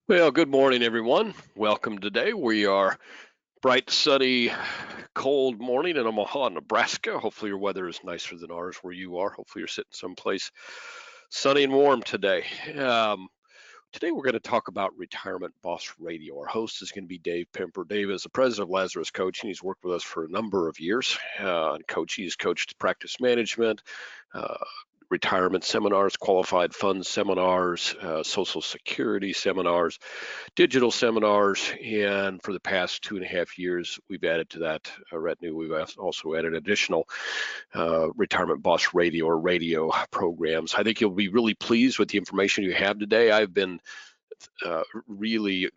Well, good morning, everyone. Welcome today. We are bright, sunny, cold morning in Omaha, Nebraska. Hopefully, your weather is nicer than ours where you are. Hopefully, you're sitting someplace sunny and warm today. Um, Today, we're going to talk about Retirement Boss Radio. Our host is going to be Dave Pemper. Dave is the president of Lazarus Coaching. He's worked with us for a number of years. He's coached practice management, uh, retirement seminars, qualified fund seminars, social security seminars, digital seminars, and for the past 2.5 years, we've added to that retinue. We've also added additional retirement boss radio or radio programs. I think you'll be really pleased with the information you have today. I've been really,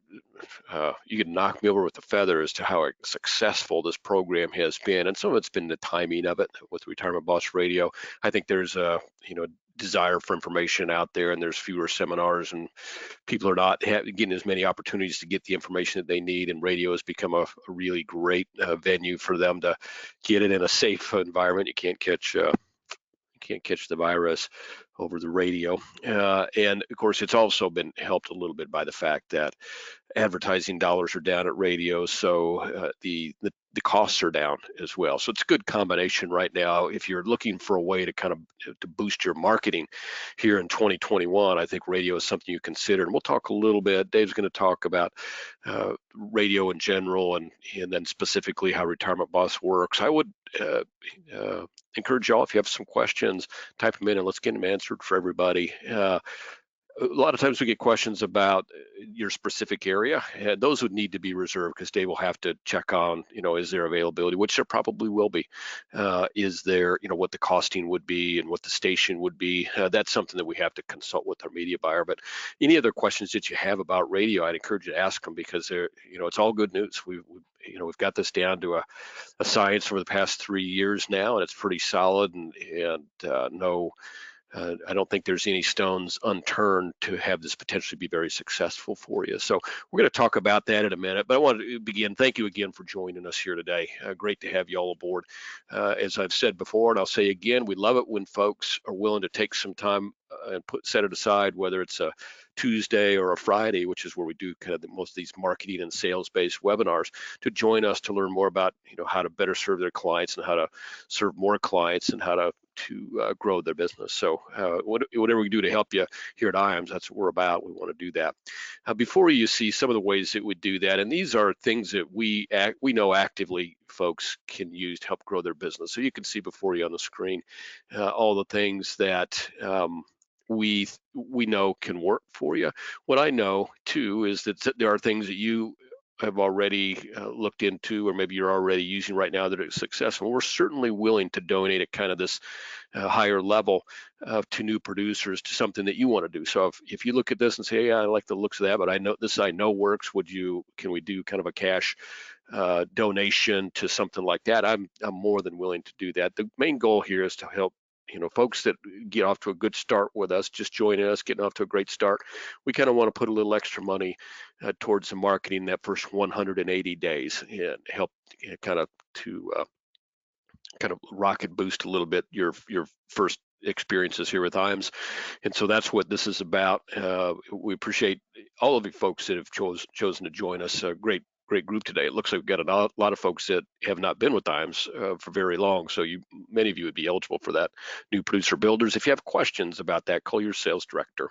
you can knock me over with a feather as to how successful this program has been, and some of it's been the timing of it with Retirement Boss Radio. I think there's a desire for information out there, and there's fewer seminars, and people are not getting as many opportunities to get the information that they need, and radio has become a really great venue for them to get it in a safe environment. You can't catch the virus over the radio. And of course, it's also been helped a little bit by the fact that advertising dollars are down at radio, so the costs are down as well. So it's a good combination right now. If you're looking for a way to kind of to boost your marketing here in 2021, I think radio is something you consider. And we'll talk a little bit. Dave's going to talk about radio in general, and then specifically how Retirement Boss works. I would encourage y'all, if you have some questions, type them in and let's get them answered for everybody. A lot of times we get questions about your specific area, and those would need to be reserved because Dave will have to check on, is there availability, which there probably will be. Is there, what the costing would be and what the station would be. That's something that we have to consult with our media buyer. But any other questions that you have about radio, I'd encourage you to ask them because they're, it's all good news. We've got this down to a science over the past 3 years now, and it's pretty solid, and no. I don't think there's any stones unturned to have this potentially be very successful for you. So we're going to talk about that in a minute. But I want to begin. Thank you again for joining us here today. Great to have you all aboard. As I've said before, and I'll say again, we love it when folks are willing to take some time and set it aside, whether it's a Tuesday or a Friday, which is where we do kind of most of these marketing and sales-based webinars, to join us to learn more about how to better serve their clients and how to serve more clients and how to grow their business. So whatever we do to help you here at IAMS, that's what we're about. We want to do that. Before you see some of the ways that we do that, and these are things that we know actively folks can use to help grow their business. So you can see before you on the screen all the things that we know can work for you. What I know too is that there are things that you have already looked into, or maybe you're already using right now that are successful. We're certainly willing to donate at kind of this higher level to new producers to something that you want to do. So if you look at this and say, "Yeah, I like the looks of that, but I know works. Can we do kind of a cash donation to something like that?" I'm more than willing to do that. The main goal here is to help folks that get off to a good start with us, just joining us, getting off to a great start. We kind of want to put a little extra money towards the marketing that first 180 days and help kind of to kind of rocket boost a little bit your first experiences here with IAMS. And so that's what this is about. We appreciate all of you folks that have chosen to join us. A great group today. It looks like we've got a lot of folks that have not been with IAMS for very long. So many of you would be eligible for that. New producer builders. If you have questions about that, call your sales director.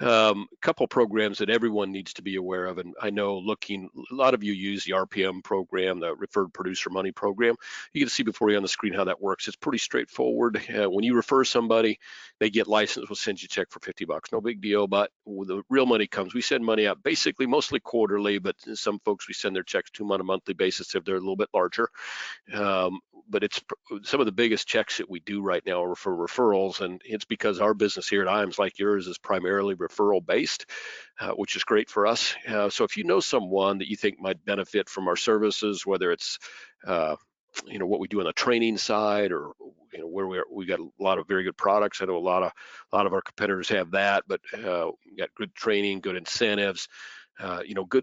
A couple programs that everyone needs to be aware of, and I know a lot of you use the RPM program, the Referred Producer Money program. You can see before you on the screen how that works. It's pretty straightforward. When you refer somebody, they get licensed. We'll send you a check for $50. No big deal. But when the real money comes, we send money out basically mostly quarterly, but some folks we send their checks to them on a monthly basis if they're a little bit larger. But it's some of the biggest checks that we do right now are for referrals, and it's because our business here at IAMS, like yours, is primarily referral based, which is great for us. So if you know someone that you think might benefit from our services, whether it's uh, what we do on the training side, or where we got a lot of very good products. I know a lot of our competitors have that, but we got good training, good incentives,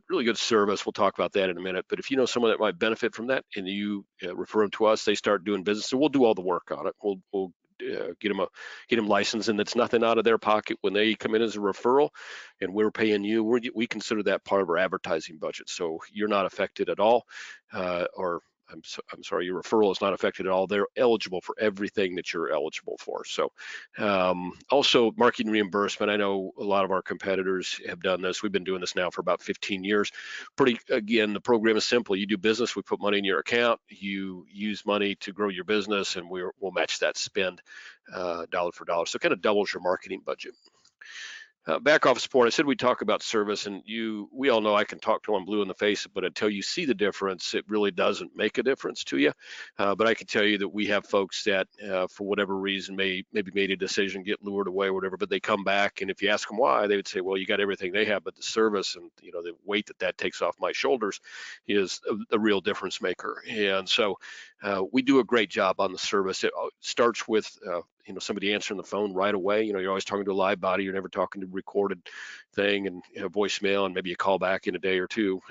really good service. We'll talk about that in a minute. But if you know someone that might benefit from that and you refer them to us, they start doing business, so we'll do all the work on it. We'll get them licensed, and it's nothing out of their pocket when they come in as a referral, and we're paying you. We consider that part of our advertising budget, so you're not affected at all, or I'm sorry, your referral is not affected at all. They're eligible for everything that you're eligible for. So also marketing reimbursement. I know a lot of our competitors have done this. We've been doing this now for about 15 years. Again, the program is simple. You do business, we put money in your account, you use money to grow your business, and we'll match that spend dollar for dollar. So it kind of doubles your marketing budget. Back office support, I said we talk about service, and we all know I can talk till I'm blue in the face, but until you see the difference, it really doesn't make a difference to you. But I can tell you that we have folks that, for whatever reason, maybe made a decision, get lured away or whatever, but they come back, and if you ask them why, they would say, well, you got everything they have, but the service and the weight that takes off my shoulders is a real difference maker. And so we do a great job on the service. It starts with somebody answering the phone right away. You're always talking to a live body. You're never talking to a recorded thing and voicemail and maybe a call back in a day or two.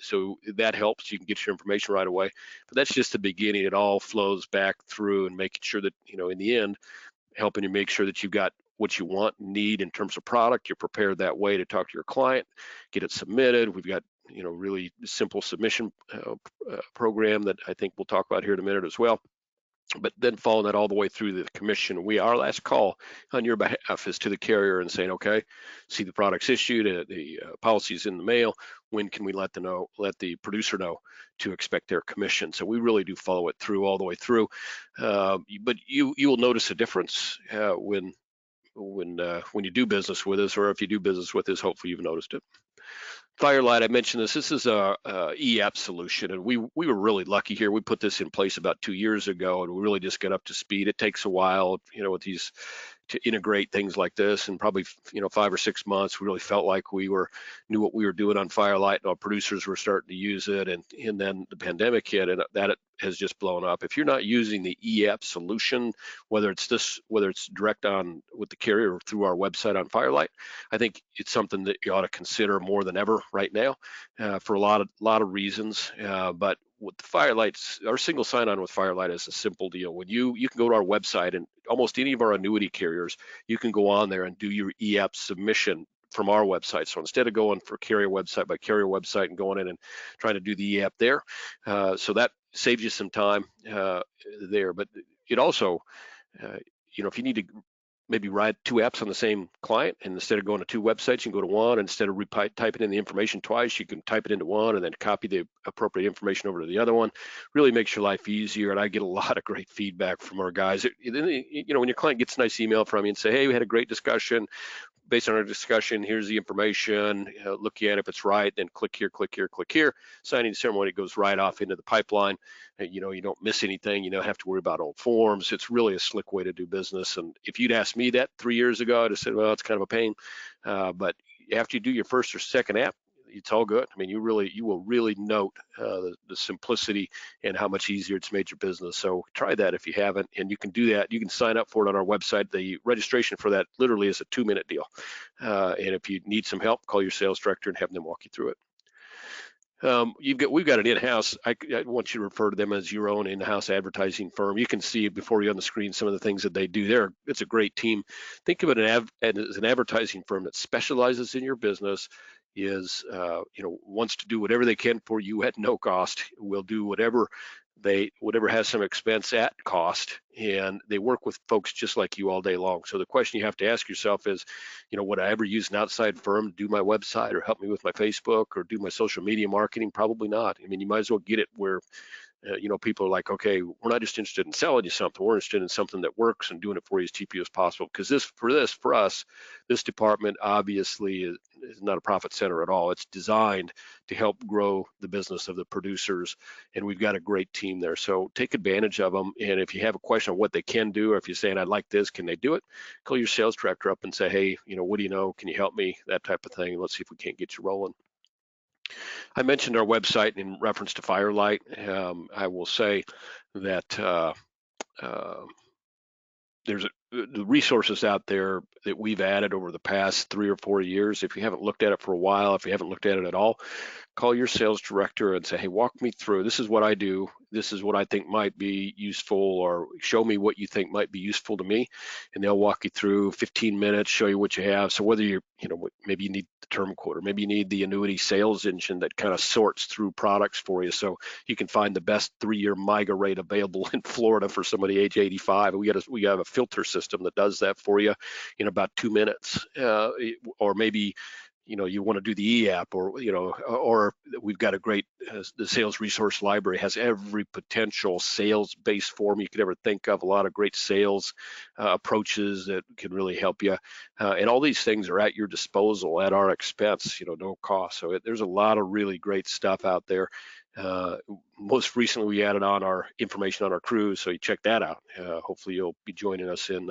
So that helps. You can get your information right away. But that's just the beginning. It all flows back through and making sure that, in the end, helping you make sure that you've got what you want and need in terms of product. You're prepared that way to talk to your client, get it submitted. We've got really simple submission program that I think we'll talk about here in a minute as well. But then following that all the way through the commission, our last call on your behalf is to the carrier and saying, okay, see the product's issued, the policy's in the mail. When can we let the producer know to expect their commission? So we really do follow it through all the way through. But you will notice a difference when you do business with us, or if you do business with us, hopefully you've noticed it. Firelight, I mentioned this. This is a e-app solution, and we were really lucky here. We put this in place about 2 years ago, and we really just got up to speed. It takes a while, with these to integrate things like this, and probably 5 or 6 months. We really felt like we knew what we were doing on Firelight, and our producers were starting to use it, and then the pandemic hit, and that has just blown up. If you're not using the e-app solution, whether it's direct on with the carrier or through our website on Firelight, I think it's something that you ought to consider more than ever right now, for a lot of reasons. But with the Firelights, our single sign-on with Firelight is a simple deal. When you can go to our website, and almost any of our annuity carriers, you can go on there and do your e-app submission from our website. So instead of going for carrier website by carrier website and going in and trying to do the e-app there, so that saves you some time there. But it also, if you need to maybe write 2 apps on the same client, and instead of going to 2 websites, you can go to one. Instead of typing in the information twice, you can type it into one and then copy the appropriate information over to the other one. Really makes your life easier, and I get a lot of great feedback from our guys. When your client gets a nice email from you and say, hey, we had a great discussion. Based on our discussion, here's the information, look at it. If it's right, then click here, click here, click here. Signing ceremony goes right off into the pipeline. You don't miss anything. You don't have to worry about old forms. It's really a slick way to do business. And if you'd asked me that 3 years ago, I'd have said, well, it's kind of a pain. But after you do your first or second app, it's all good. I mean, you will really note the simplicity and how much easier it's made your business. So try that if you haven't, and you can do that. You can sign up for it on our website. The registration for that literally is a 2-minute deal. And if you need some help, call your sales director and have them walk you through it. We've got an in-house. I want you to refer to them as your own in-house advertising firm. You can see before you on the screen some of the things that they do. It's a great team. Think of it as an advertising firm that specializes in your business. Wants to do whatever they can for you at no cost. Will do whatever has some expense at cost, and they work with folks just like you all day long. So the question you have to ask yourself is, would I ever use an outside firm to do my website or help me with my Facebook or do my social media marketing? Probably not. I mean, you might as well get it where people are like, okay, we're not just interested in selling you something. We're interested in something that works and doing it for you as cheaply as possible. Because for us, this department obviously is not a profit center at all. It's designed to help grow the business of the producers, and we've got a great team there. So take advantage of them. And if you have a question on what they can do, or if you're saying, I'd like this, can they do it? Call your sales director up and say, hey, what do you know? Can you help me? That type of thing. Let's see if we can't get you rolling. I mentioned our website in reference to Firelight. I will say that there's the resources out there that we've added over the past 3 or 4 years. If you haven't looked at it for a while, if you haven't looked at it at all, call your sales director and say, hey, walk me through. This is what I do. this is what I think might be useful, or show me what you think might be useful to me. And they'll walk you through 15 minutes, show you what you have. So whether you're, maybe you need the term quote, maybe you need the annuity sales engine that kind of sorts through products for you, so you can find the best 3-year MIGA rate available in Florida for somebody age 85. We have a filter system that does that for you in about 2 minutes. Or maybe you want to do the e-app, or we've got a great, the sales resource library has every potential sales-based form you could ever think of, a lot of great sales approaches that can really help you. And all these things are at your disposal at our expense, no cost. So there's a lot of really great stuff out there. Most recently, we added on our information on our cruise, so you check that out. Hopefully you'll be joining us in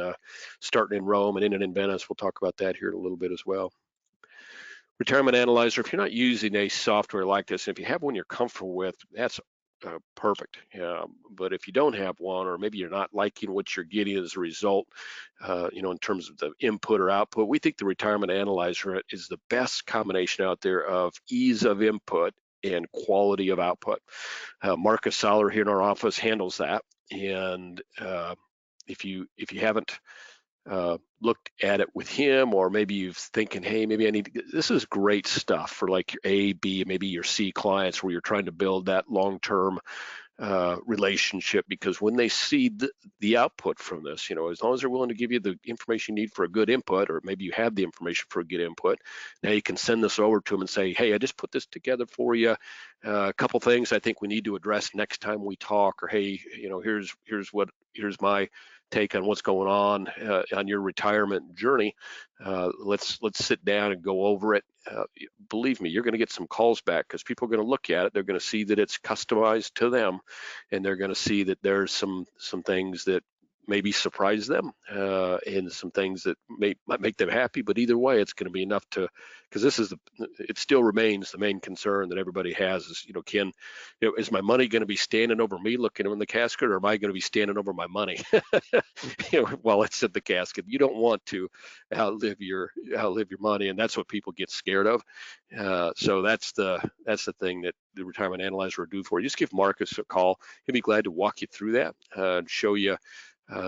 starting in Rome and in Venice. We'll talk about that here in a little bit as well. Retirement Analyzer, if you're not using a software like this, if you have one you're comfortable with, that's perfect. But if you don't have one, or maybe you're not liking what you're getting as a result, in terms of the input or output, we think the Retirement Analyzer is the best combination out there of ease of input and quality of output. Marcus Soller here in our office handles that. And if you haven't looked at it with him, or maybe you're thinking, hey, maybe I need to this is great stuff for like your A, B, maybe your C clients, where you're trying to build that long-term relationship, because when they see the output from this, as long as they're willing to give you the information you need for a good input, or maybe you have the information for a good input, now you can send this over to them and say, hey, I just put this together for you. A couple things I think we need to address next time we talk, or hey, here's my take on what's going on your retirement journey. Let's sit down and go over it. Believe me, you're going to get some calls back, because people are going to look at it. They're going to see that it's customized to them, and they're going to see that there's some things that maybe surprise them, and some things that might make them happy. But either way, it's going to be enough because it still remains the main concern that everybody has is, is my money going to be standing over me looking in the casket, or am I going to be standing over my money while it's in the casket? You don't want to outlive your money, and that's what people get scared of. So that's the thing that the Retirement Analyzer will do for you. Just give Marcus a call. He'll be glad to walk you through that and show you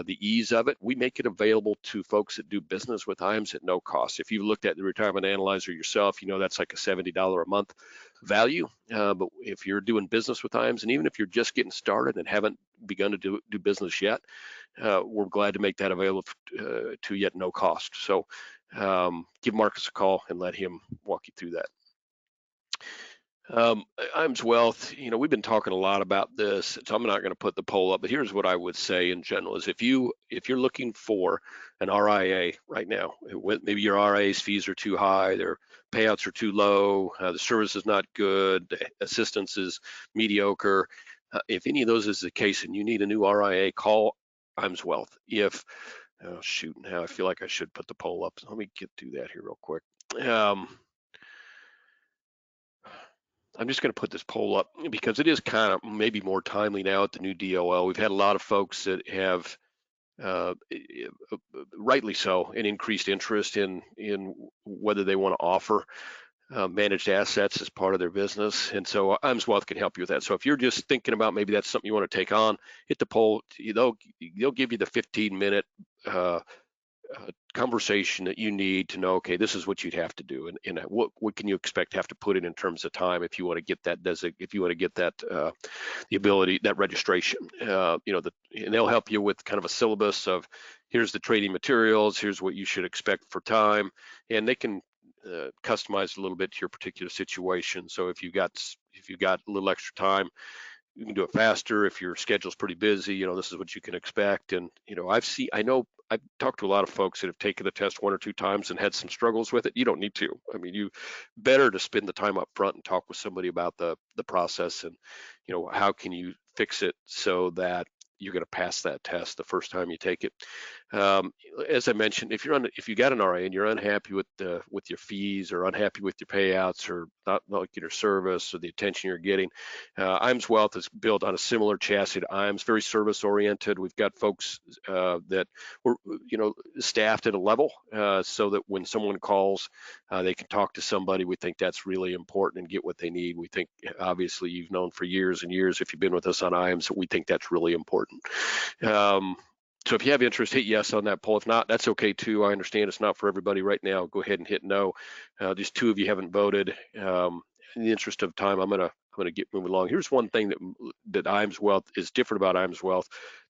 the ease of it. We make it available to folks that do business with IAMS at no cost. If you've looked at the Retirement Analyzer yourself, that's like a $70 a month value. But if you're doing business with IAMS, and even if you're just getting started and haven't begun to do business yet, we're glad to make that available to you at no cost. So give Marcus a call and let him walk you through that. IAMS Wealth, we've been talking a lot about this, so I'm not going to put the poll up, but here's what I would say in general is if you're looking for an RIA right now, maybe your RIA's fees are too high, their payouts are too low, the service is not good, the assistance is mediocre. If any of those is the case and you need a new RIA, call IAMS Wealth. Now I feel like I should put the poll up. So let me do that here real quick. I'm just going to put this poll up because it is kind of maybe more timely now at the new DOL. We've had a lot of folks that have, rightly so, an increased interest in whether they want to offer managed assets as part of their business. And so IAMS Wealth can help you with that. So if you're just thinking about maybe that's something you want to take on, hit the poll. They'll give you the 15-minute conversation that you need to know, okay, this is what you'd have to do, and what can you expect to have to put in terms of time if you want to get that the ability, that registration, and they'll help you with kind of a syllabus of here's the trading materials, here's what you should expect for time, and they can customize a little bit to your particular situation. So if you got a little extra time, you can do it faster. If your schedule's pretty busy, this is what you can expect. And I've talked to a lot of folks that have taken the test 1 or 2 times and had some struggles with it. You don't need to. I mean, you better to spend the time up front and talk with somebody about the process, and how can you fix it so that you're going to pass that test the first time you take it. Um, as I mentioned, if you got an RIA and you're unhappy with your fees or unhappy with your payouts or not liking your service or the attention you're getting, IAMS Wealth is built on a similar chassis to IAMS, very service oriented. We've got folks that were staffed at a level so that when someone calls, they can talk to somebody. We think that's really important and get what they need. We think obviously you've known for years and years if you've been with us on IAMS, we think that's really important. So if you have interest, hit yes on that poll. If not, that's okay too. I understand it's not for everybody right now. Go ahead and hit no. Just 2 of you haven't voted. In the interest of time, I'm gonna get moving along. Here's one thing that IAMS Wealth is different about IAMS Wealth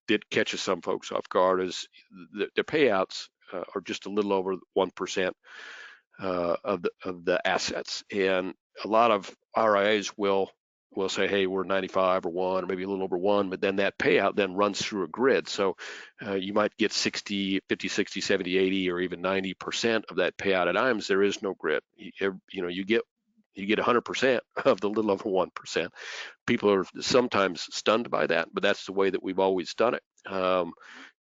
that catches some folks off guard is the payouts are just a little over 1% of the assets, and a lot of RIAs will say, hey, we're 95 or 1 or maybe a little over 1, but then that payout then runs through a grid. So you might get 50, 60, 70, 80, or even 90% of that payout. At IAMS, there is no grid. You get 100% of the little over 1%. People are sometimes stunned by that, but that's the way that we've always done it.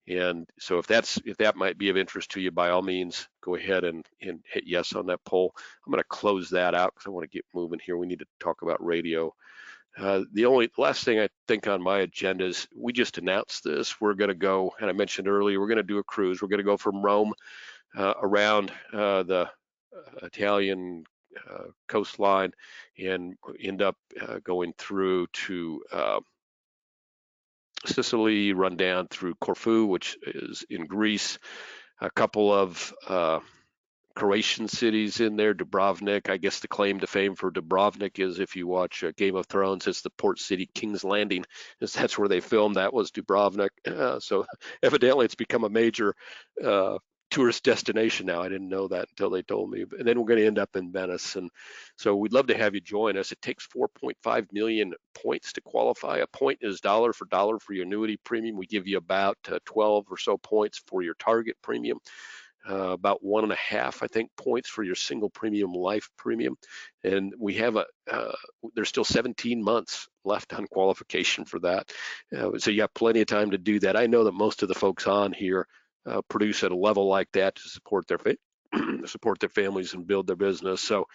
And so if that might be of interest to you, by all means, go ahead and hit yes on that poll. I'm going to close that out because I want to get moving here. We need to talk about radio. The last thing I think on my agenda is we just announced this. We're going to go, and I mentioned earlier, we're going to do a cruise. We're going to go from Rome around the Italian coastline and end up going through to Sicily, run down through Corfu, which is in Greece, a couple of Croatian cities in there, Dubrovnik. I guess the claim to fame for Dubrovnik is if you watch Game of Thrones, it's the port city King's Landing. That's where they filmed. That was Dubrovnik. So evidently it's become a major tourist destination now. I didn't know that until they told me. And then we're going to end up in Venice. And so we'd love to have you join us. It takes 4.5 million points to qualify. A point is dollar for your annuity premium. We give you about 12 or so points for your target premium. About 1.5, I think, points for your single premium life premium. And we have there's still 17 months left on qualification for that. So you have plenty of time to do that. I know that most of the folks on here produce at a level like that to support their families and build their business. So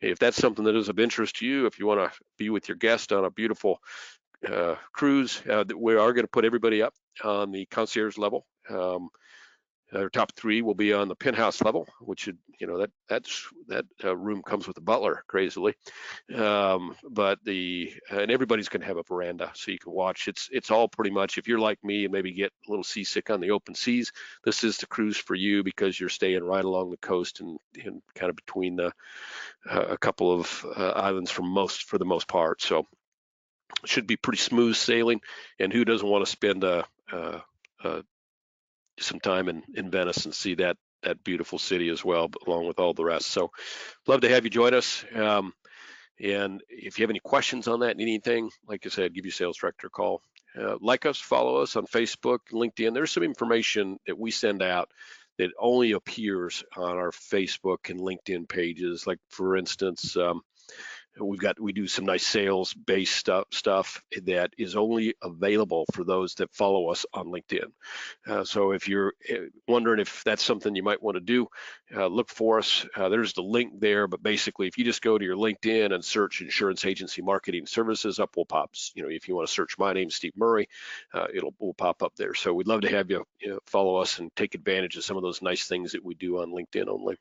if that's something that is of interest to you, if you want to be with your guest on a beautiful cruise, we are going to put everybody up on the concierge level. Our top 3 will be on the penthouse level, which should, that room comes with a butler, crazily. But and everybody's going to have a veranda so you can watch. It's all pretty much, if you're like me and maybe get a little seasick on the open seas, this is the cruise for you because you're staying right along the coast and kind of between a couple of islands for the most part. So it should be pretty smooth sailing. And who doesn't want to spend some time in Venice and see that beautiful city as well, along with all the rest. So love to have you join us. And if you have any questions on that, anything, like I said, give your sales director a call. Like us, follow us on Facebook, LinkedIn. There's some information that we send out that only appears on our Facebook and LinkedIn pages. Like, for instance, we do some nice sales-based stuff that is only available for those that follow us on LinkedIn. So if you're wondering if that's something you might want to do, look for us. There's the link there, but basically if you just go to your LinkedIn and search Insurance Agency Marketing Services, up will pop. If you want to search my name, Steve Murray, will pop up there. So we'd love to have you follow us and take advantage of some of those nice things that we do on LinkedIn only.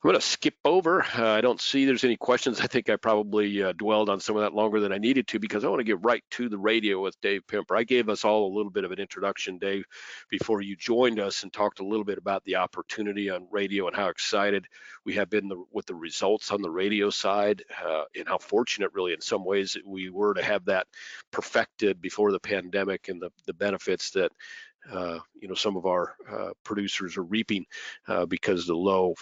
I'm going to skip over. I don't see there's any questions. I think I probably dwelled on some of that longer than I needed to because I want to get right to the radio with Dave Pimper. I gave us all a little bit of an introduction, Dave, before you joined us and talked a little bit about the opportunity on radio and how excited we have been with the results on the radio side and how fortunate really in some ways we were to have that perfected before the pandemic and the benefits that some of our producers are reaping because of the low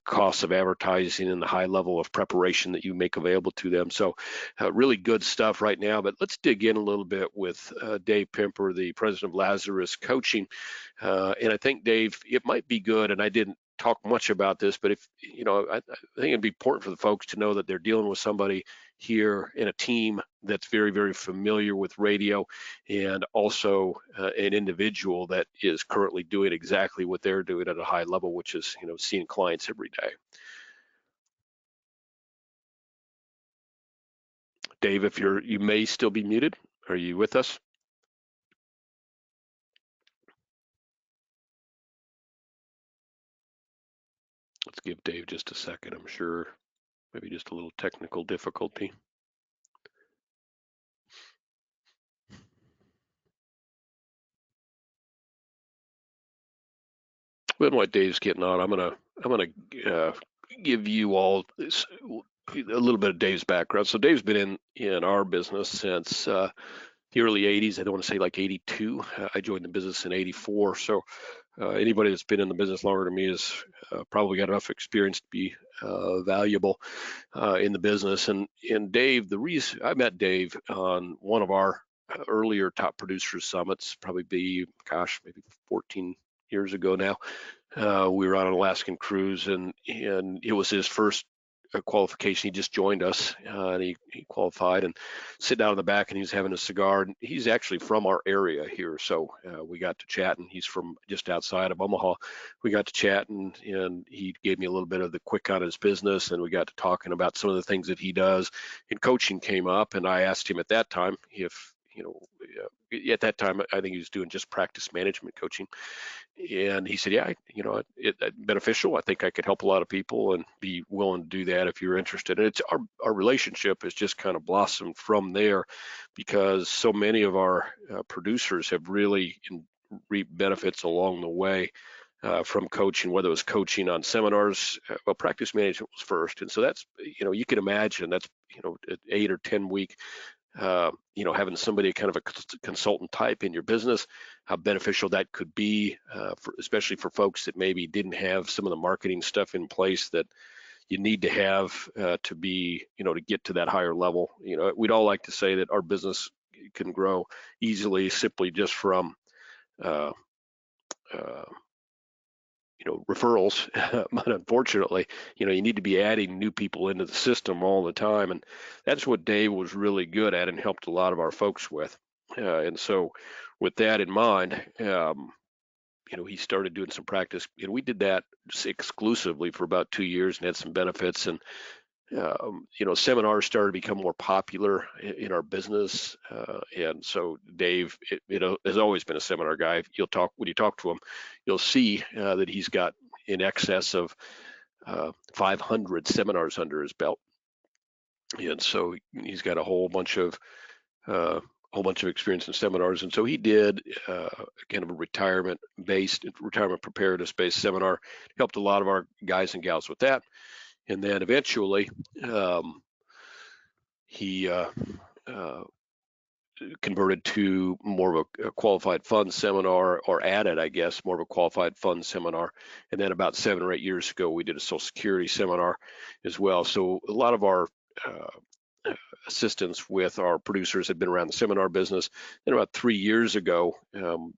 costs of advertising and the high level of preparation that you make available to them. So really good stuff right now, but let's dig in a little bit with Dave Pimper, the president of Lazarus Coaching. And I think, Dave, it might be good, and I didn't talk much about this, but if I think it'd be important for the folks to know that they're dealing with somebody here in a team that's very, very familiar with radio, and also an individual that is currently doing exactly what they're doing at a high level, which is seeing clients every day. Dave, if you may still be muted. Are you with us? Let's give Dave just a second. I'm sure maybe just a little technical difficulty. When while Dave's getting on, I'm gonna give you all a little bit of Dave's background. So Dave's been in our business since the early 80s. I don't want to say like 82. I joined the business in 84. So anybody that's been in the business longer than me has probably got enough experience to be valuable in the business. And Dave, the reason I met Dave on one of our earlier top producers summits, probably be, gosh, maybe 14 years ago now. We were on an Alaskan cruise, and it was his first qualification. He just joined us, and he qualified and sit down in the back, and he was having a cigar. And he's actually from our area here, so we got to chat. And he's from just outside of Omaha. We got to chat, and he gave me a little bit of the quick on his business, and we got to talking about some of the things that he does. And coaching came up, and I asked him at that time if at that time I think he was doing just practice management coaching. And he said, yeah, it beneficial. I think I could help a lot of people and be willing to do that if you're interested. And it's our relationship has just kind of blossomed from there, because so many of our producers have really reaped benefits along the way from coaching, whether it was coaching on seminars. Well, practice management was first. And so that's, you can imagine that's, an 8 or 10 week having somebody kind of a consultant type in your business, how beneficial that could be, especially for folks that maybe didn't have some of the marketing stuff in place that you need to have to be, to get to that higher level. We'd all like to say that our business can grow easily simply just from uh, uh, referrals, but unfortunately, you need to be adding new people into the system all the time, and that's what Dave was really good at and helped a lot of our folks with. And so, with that in mind, he started doing some practice, and we did that exclusively for about 2 years and had some benefits. And seminars started to become more popular in our business, and so Dave, has always been a seminar guy. When you talk to him, you'll see that he's got in excess of 500 seminars under his belt, and so he's got a whole bunch of experience in seminars. And so he did kind of a retirement preparedness-based seminar, helped a lot of our guys and gals with that. And then eventually, he converted to more of a qualified fund seminar, or added, I guess, more of a qualified fund seminar. And then about 7 or 8 years ago, we did a Social Security seminar as well. So a lot of our assistance with our producers had been around the seminar business. Then about 3 years ago,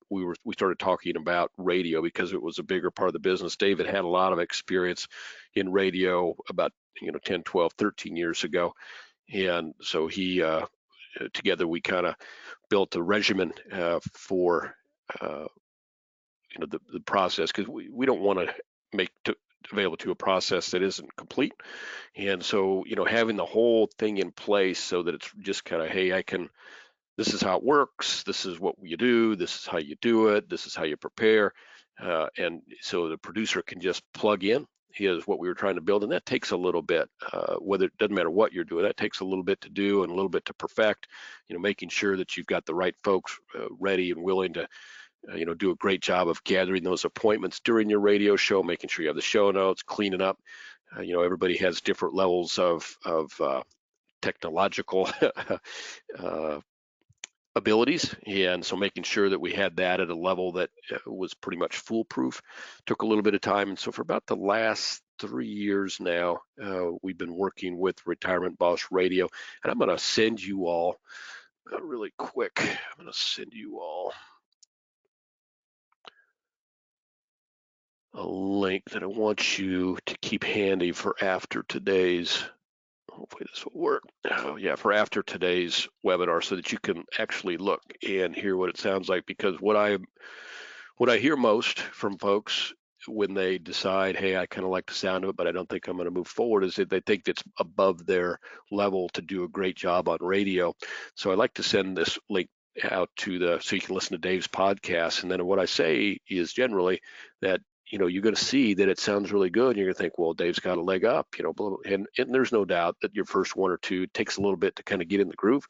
we started talking about radio because it was a bigger part of the business. David had a lot of experience in radio about 10, 12, 13 years ago. And so he together we kind of built a regimen for the process, because we don't want to make available to a process that isn't complete. And so having the whole thing in place so that it's just kind of, hey, this is how it works, this is what you do, this is how you do it, this is how you prepare, and so the producer can just plug in. Is what we were trying to build, and that takes a little bit. Whether it doesn't matter what you're doing, that takes a little bit to do and a little bit to perfect. Making sure that you've got the right folks ready and willing to do a great job of gathering those appointments during your radio show, making sure you have the show notes, cleaning up. Everybody has different levels of technological abilities, and so making sure that we had that at a level that was pretty much foolproof took a little bit of time. And so for about the last 3 years now, we've been working with Retirement Boss Radio, and I'm going to send you all really quick. I'm going to send you all a link that I want you to keep handy for after today's. Hopefully this will work. Oh, yeah, for after today's webinar, so that you can actually look and hear what it sounds like. Because what I hear most from folks when they decide, hey, I kind of like the sound of it, but I don't think I'm going to move forward, is that they think it's above their level to do a great job on radio. So I like to send this link out so you can listen to Dave's podcast. And then what I say is generally that, you're going to see that it sounds really good. And you're going to think, well, Dave's got a leg up, and there's no doubt that your first one or two takes a little bit to kind of get in the groove,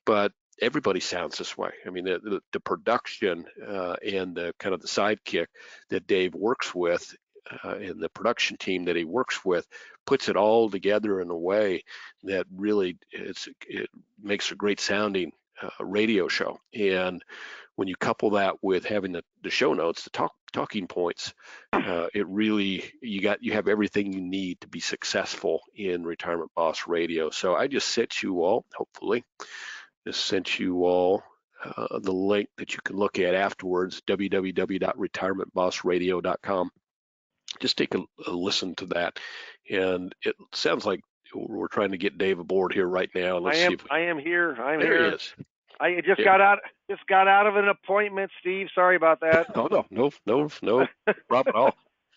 but everybody sounds this way. I mean, the production and the kind of the sidekick that Dave works with, and the production team that he works with, puts it all together in a way that really it makes a great sounding radio show. And when you couple that with having the show notes, the talking points, it really you have everything you need to be successful in Retirement Boss Radio. So I just sent you all, hopefully, the link that you can look at afterwards, www.retirementbossradio.com. Just take a listen to that. And it sounds like we're trying to get Dave aboard here right now. Let's see if I am here. there he is. I just got out of an appointment, Steve. Sorry about that. Oh, no problem at all.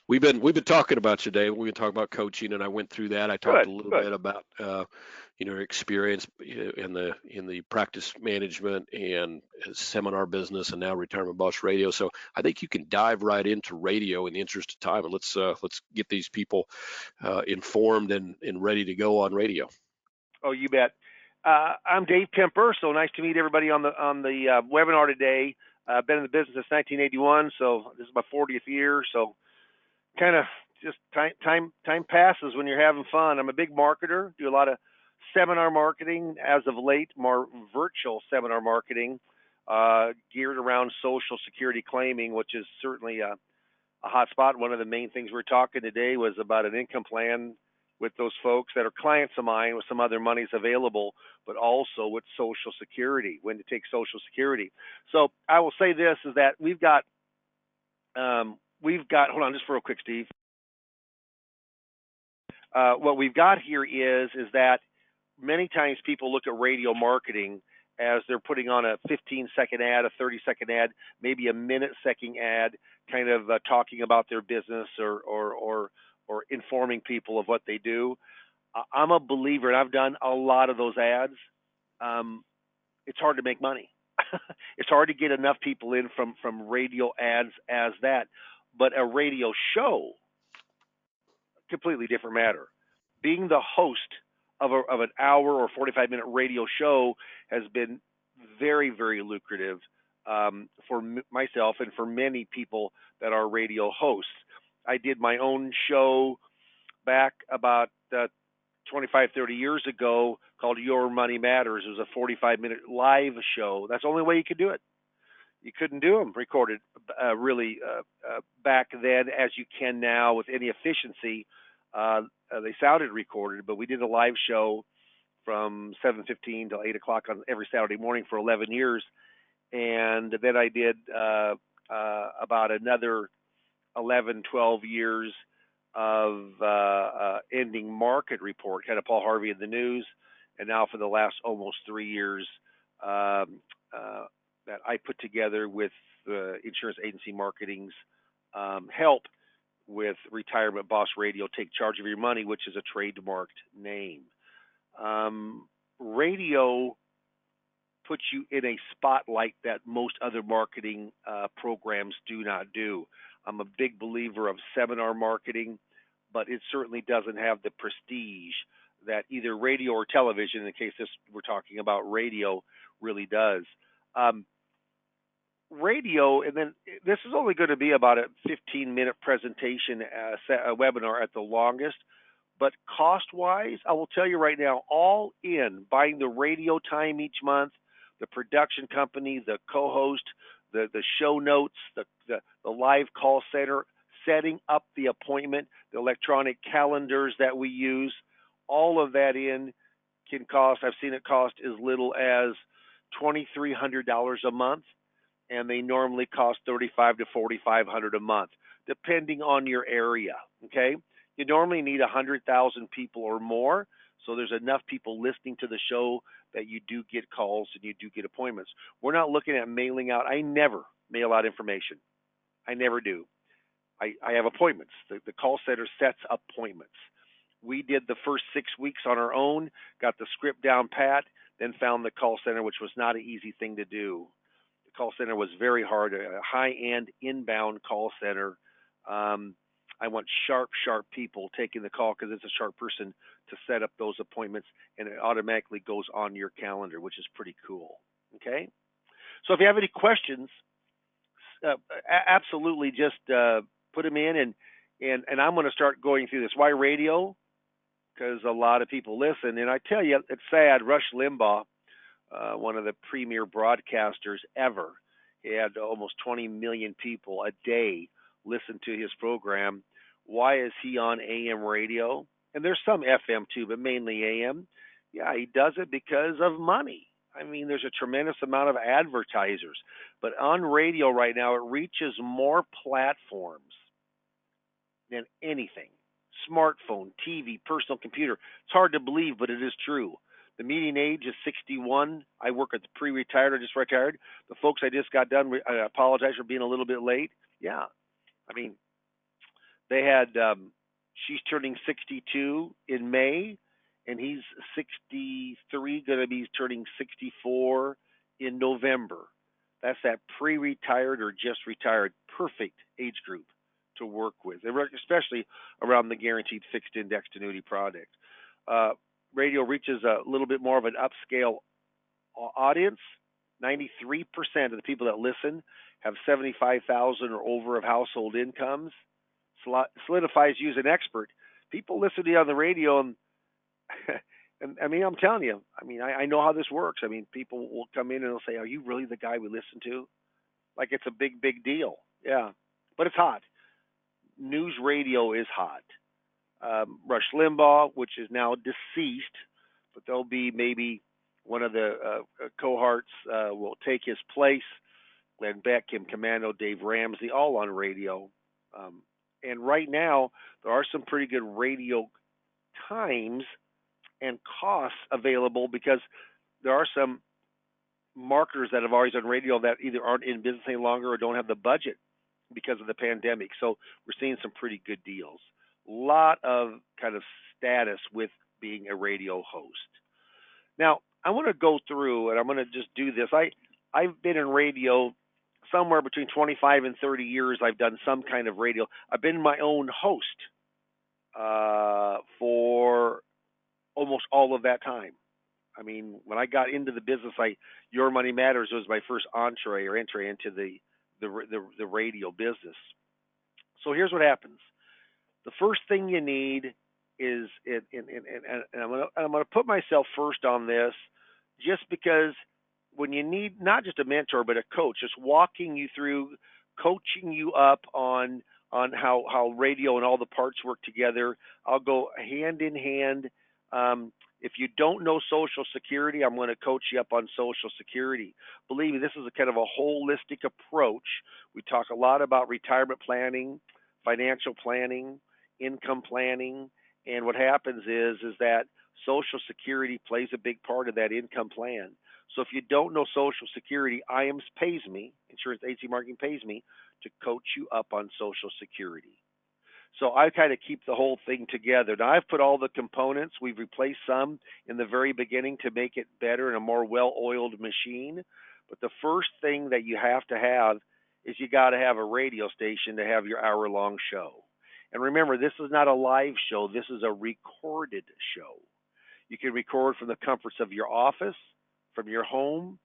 We've been talking about you, Dave. We've been talking about coaching, and I went through that. I talked a little bit about experience in the practice management and seminar business, and now Retirement Boss Radio. So I think you can dive right into radio in the interest of time, and let's get these people informed and ready to go on radio. Oh, you bet. I'm Dave Kemper. So nice to meet everybody on the webinar today. I've been in the business since 1981, so this is my 40th year. So kind of just time passes when you're having fun. I'm a big marketer, do a lot of seminar marketing, as of late more virtual seminar marketing, geared around Social Security claiming, which is certainly a hot spot. One of the main things we're talking today was about an income plan with those folks that are clients of mine with some other monies available, but also with Social Security, when to take Social Security. So I will say this is that we've got hold on just for a quick, Steve. What we've got here is that many times people look at radio marketing as they're putting on a 15-second ad, a 30-second ad, maybe a minute-second ad, kind of talking about their business or informing people of what they do. I'm a believer, and I've done a lot of those ads. It's hard to make money. It's hard to get enough people in from radio ads as that. But a radio show, completely different matter. Being the host of an hour or 45-minute radio show has been very, very lucrative for myself and for many people that are radio hosts. I did my own show back about 25, 30 years ago called Your Money Matters. It was a 45-minute live show. That's the only way you could do it. You couldn't do them recorded really back then as you can now with any efficiency. They sounded recorded, but we did a live show from 7:15 till 8 o'clock on every Saturday morning for 11 years. And then I did about another 11, 12 years of ending market report, kind of Paul Harvey in the news. And now for the last almost 3 years that I put together with Insurance Agency Marketing's help with Retirement Boss Radio, Take Charge of Your Money, which is a trademarked name. Radio puts you in a spotlight that most other marketing programs do not do. I'm a big believer of seminar marketing, but it certainly doesn't have the prestige that either radio or television, in the case we're talking about radio, really does. Radio, and then this is only going to be about a 15-minute presentation, a webinar at the longest, but cost-wise, I will tell you right now, all in, buying the radio time each month, the production company, the co-host, the show notes, the live call center, setting up the appointment, the electronic calendars that we use, all of that in can cost, I've seen it cost as little as $2,300 a month, and they normally cost $3,500 to $4,500 a month. depending on your area. Okay, you normally need 100,000 people or more, so there's enough people listening to the show that you do get calls and you do get appointments. We're not looking at mailing out. I never mail out information. I never do. I have appointments. The call center sets appointments. We did the first 6 weeks on our own, got the script down pat, then found the call center, which was not an easy thing to do. The call center was very hard, a high-end inbound call center. I want sharp people taking the call because it's a sharp person to set up those appointments, and it automatically goes on your calendar, which is pretty cool. Okay? So if you have any questions, absolutely just put them in, and I'm going to start going through this. Why radio? Because a lot of people listen, and I tell you, it's sad. Rush Limbaugh, one of the premier broadcasters ever, he had almost 20 million people a day listen to his program. Why is he on AM radio? And there's some FM too, but mainly AM. Yeah, he does it because of money. I mean, there's a tremendous amount of advertisers, but on radio right now, it reaches more platforms than anything. Smartphone, TV, personal computer. It's hard to believe, but it is true. The median age is 61. I work at the pre-retired or just retired. The folks I just got done, I apologize for being a little bit late. Yeah, I mean, they had, she's turning 62 in May, and he's 63, going to be turning 64 in November. That's that pre-retired or just retired, perfect age group to work with, especially around the guaranteed fixed indexed annuity product. Radio reaches a little bit more of an upscale audience. 93% of the people that listen have 75,000 or over of household incomes. Solidifies you as an expert. People listen to you on the radio, and and I mean, I'm telling you, I mean, I know how this works. I mean, people will come in and they'll say, "Are you really the guy we listen to?" Like it's a big deal. Yeah, but it's hot. News radio is hot. Rush Limbaugh, which is now deceased, but there'll be maybe one of the cohorts will take his place. Glenn Beck, Kim Commando, Dave Ramsey, all on radio. And right now, there are some pretty good radio times and costs available because there are some marketers that have always done radio that either aren't in business any longer or don't have the budget because of the pandemic. So we're seeing some pretty good deals. A lot of kind of status with being a radio host. Now, I want to go through, and I'm going to just do this. I've been in radio somewhere between 25 and 30 years. I've done some kind of radio. I've been my own host for almost all of that time. I mean, when I got into the business, Your Money Matters was my first entry into the radio business. So here's what happens. The first thing you need is, and I'm gonna put myself first on this, just because when you need not just a mentor but a coach, just walking you through, coaching you up on how radio and all the parts work together. I'll go hand in hand. If you don't know Social Security, I'm going to coach you up on Social Security. Believe me, this is a kind of a holistic approach. We talk a lot about retirement planning, financial planning, income planning, and what happens is that Social Security plays a big part of that income plan. So if you don't know Social Security, IAMS pays me, Insurance Agency Marketing pays me to coach you up on Social Security. So I kind of keep the whole thing together. Now I've put all the components. We've replaced some in the very beginning to make it better and a more well-oiled machine. But the first thing that you have to have is you got to have a radio station to have your hour-long show. And remember, this is not a live show. This is a recorded show. You can record from the comforts of your office, from your home.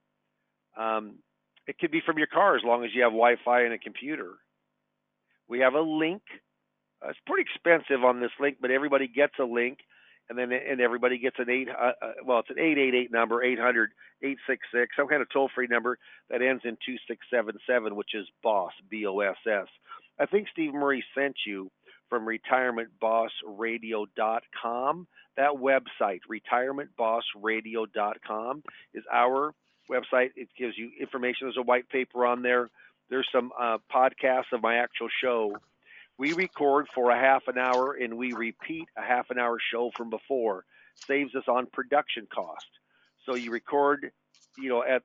It could be from your car as long as you have Wi-Fi and a computer. We have a link. It's pretty expensive on this link, but everybody gets a link, and everybody gets an it's an 888 number, 800-866, some kind of toll-free number that ends in 2677, which is BOSS, B-O-S-S. I think Steve Murray sent you from retirementbossradio.com. That website, retirementbossradio.com, is our website. It gives you information. There's a white paper on there. There's some podcasts of my actual show. We record for a half an hour and we repeat a half an hour show from before. Saves us on production cost. So you record, at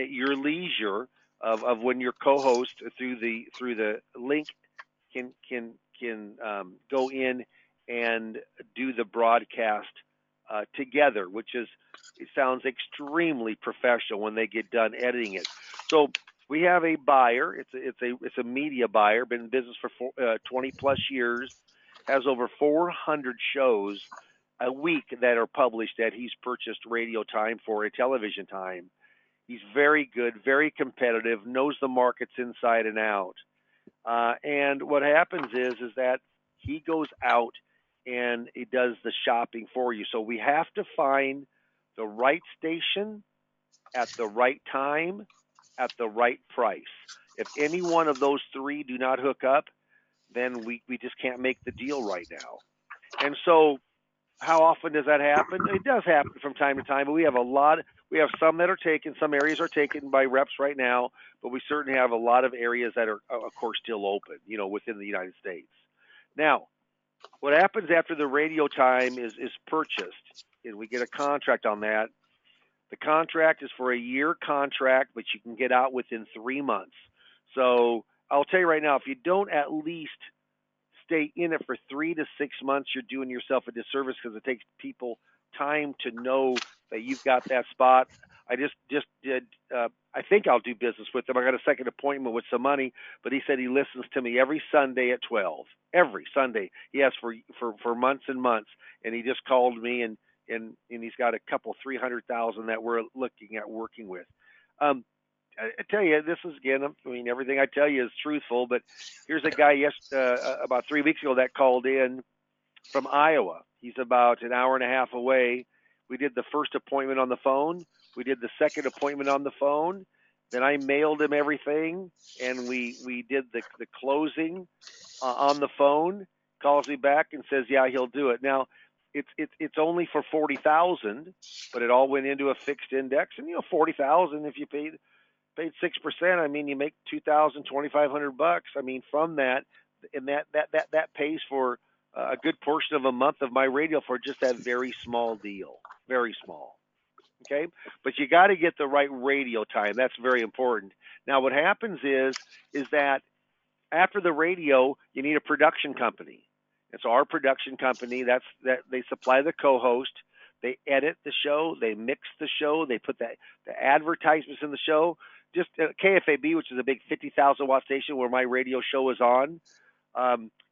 your leisure of when your co-host through the link can go in and do the broadcast together, which is, it sounds extremely professional when they get done editing it. So we have a buyer. It's a media buyer. Been in business for 20 plus years. Has over 400 shows a week that are published that he's purchased radio time for, a television time. He's very good, very competitive, knows the markets inside and out. And what happens is that he goes out and he does the shopping for you. So we have to find the right station at the right time at the right price. If any one of those three do not hook up, then we just can't make the deal right now. And so how often does that happen? It does happen from time to time, but we have some that are taken, some areas are taken by reps right now, but we certainly have a lot of areas that are, of course, still open, within the United States. Now, what happens after the radio time is purchased, and we get a contract on that. The contract is for a year contract, but you can get out within 3 months. So I'll tell you right now, if you don't at least stay in it for 3 to 6 months, you're doing yourself a disservice, because it takes people time to know that you've got that spot. I just did. I think I'll do business with him. I got a second appointment with some money, but he said he listens to me every Sunday at 12. Every Sunday. He has for months and months, and he just called me and he's got a couple 300,000 that we're looking at working with. I tell you, this is, again, everything I tell you is truthful, but here's a guy about 3 weeks ago that called in from Iowa. He's about an hour and a half away. We did the first appointment on the phone. We did the second appointment on the phone. Then I mailed him everything, and we did the closing on the phone. Calls me back and says, yeah, he'll do it. Now, it's only for 40,000, but it all went into a fixed index. And 40,000, if you paid 6%, you make 2,000, 2,500 bucks. From that, and that pays for a good portion of a month of my radio for just that very small deal, very small. Okay, but you got to get the right radio time. That's very important. Now, what happens is that after the radio, you need a production company. And so our production company, that they supply the co-host, they edit the show, they mix the show, they put the advertisements in the show. Just KFAB, which is a big 50,000 watt station where my radio show is on.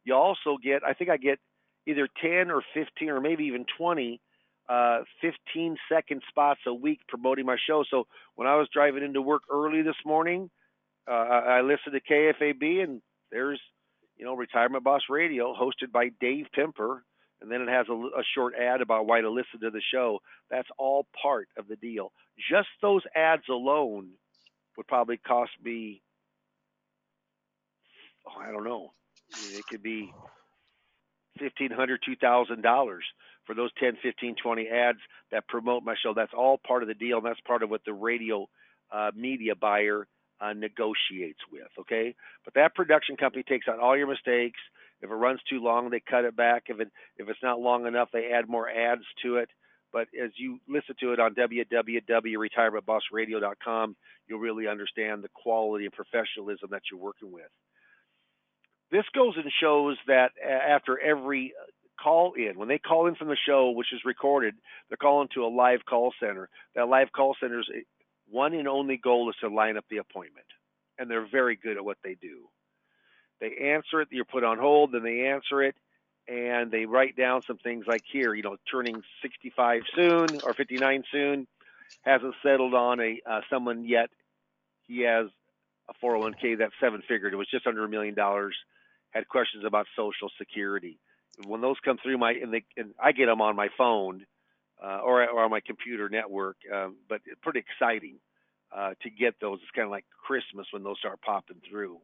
You also get, I think I get either 10 or 15 or maybe even 20 15-second spots a week promoting my show. So when I was driving into work early this morning, I listened to KFAB, and there's, Retirement Boss Radio, hosted by Dave Pimper, and then it has a short ad about why to listen to the show. That's all part of the deal. Just those ads alone would probably cost me, I don't know, it could be $1,500, $2,000 for those 10, 15, 20 ads that promote my show. That's all part of the deal, and that's part of what the radio media buyer negotiates with, okay? But that production company takes out all your mistakes. If it runs too long, they cut it back. If it's not long enough, they add more ads to it. But as you listen to it on www.retirementbossradio.com, you'll really understand the quality and professionalism that you're working with. This goes and shows that after every call in, when they call in from the show, which is recorded, they're calling to a live call center. That live call center's one and only goal is to line up the appointment, and they're very good at what they do. They answer it, you're put on hold, then they answer it, and they write down some things like here, turning 65 soon or 59 soon, hasn't settled on someone yet. He has a 401k that's seven-figured. It was just under $1 million. Had questions about Social Security. When those come through and I get them on my phone or on my computer network, but it's pretty exciting to get those. It's kind of like Christmas when those start popping through.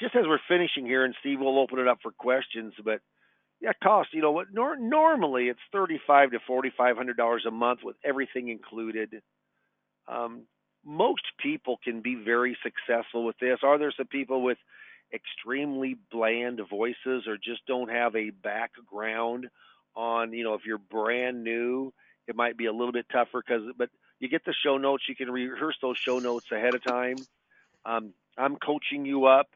Just as we're finishing here, and Steve will open it up for questions, but yeah, cost. What? Normally it's $3,500 to $4,500 a month with everything included. Most people can be very successful with this. Are there some people with extremely bland voices or just don't have a background on, if you're brand new, it might be a little bit tougher but you get the show notes. You can rehearse those show notes ahead of time. I'm coaching you up.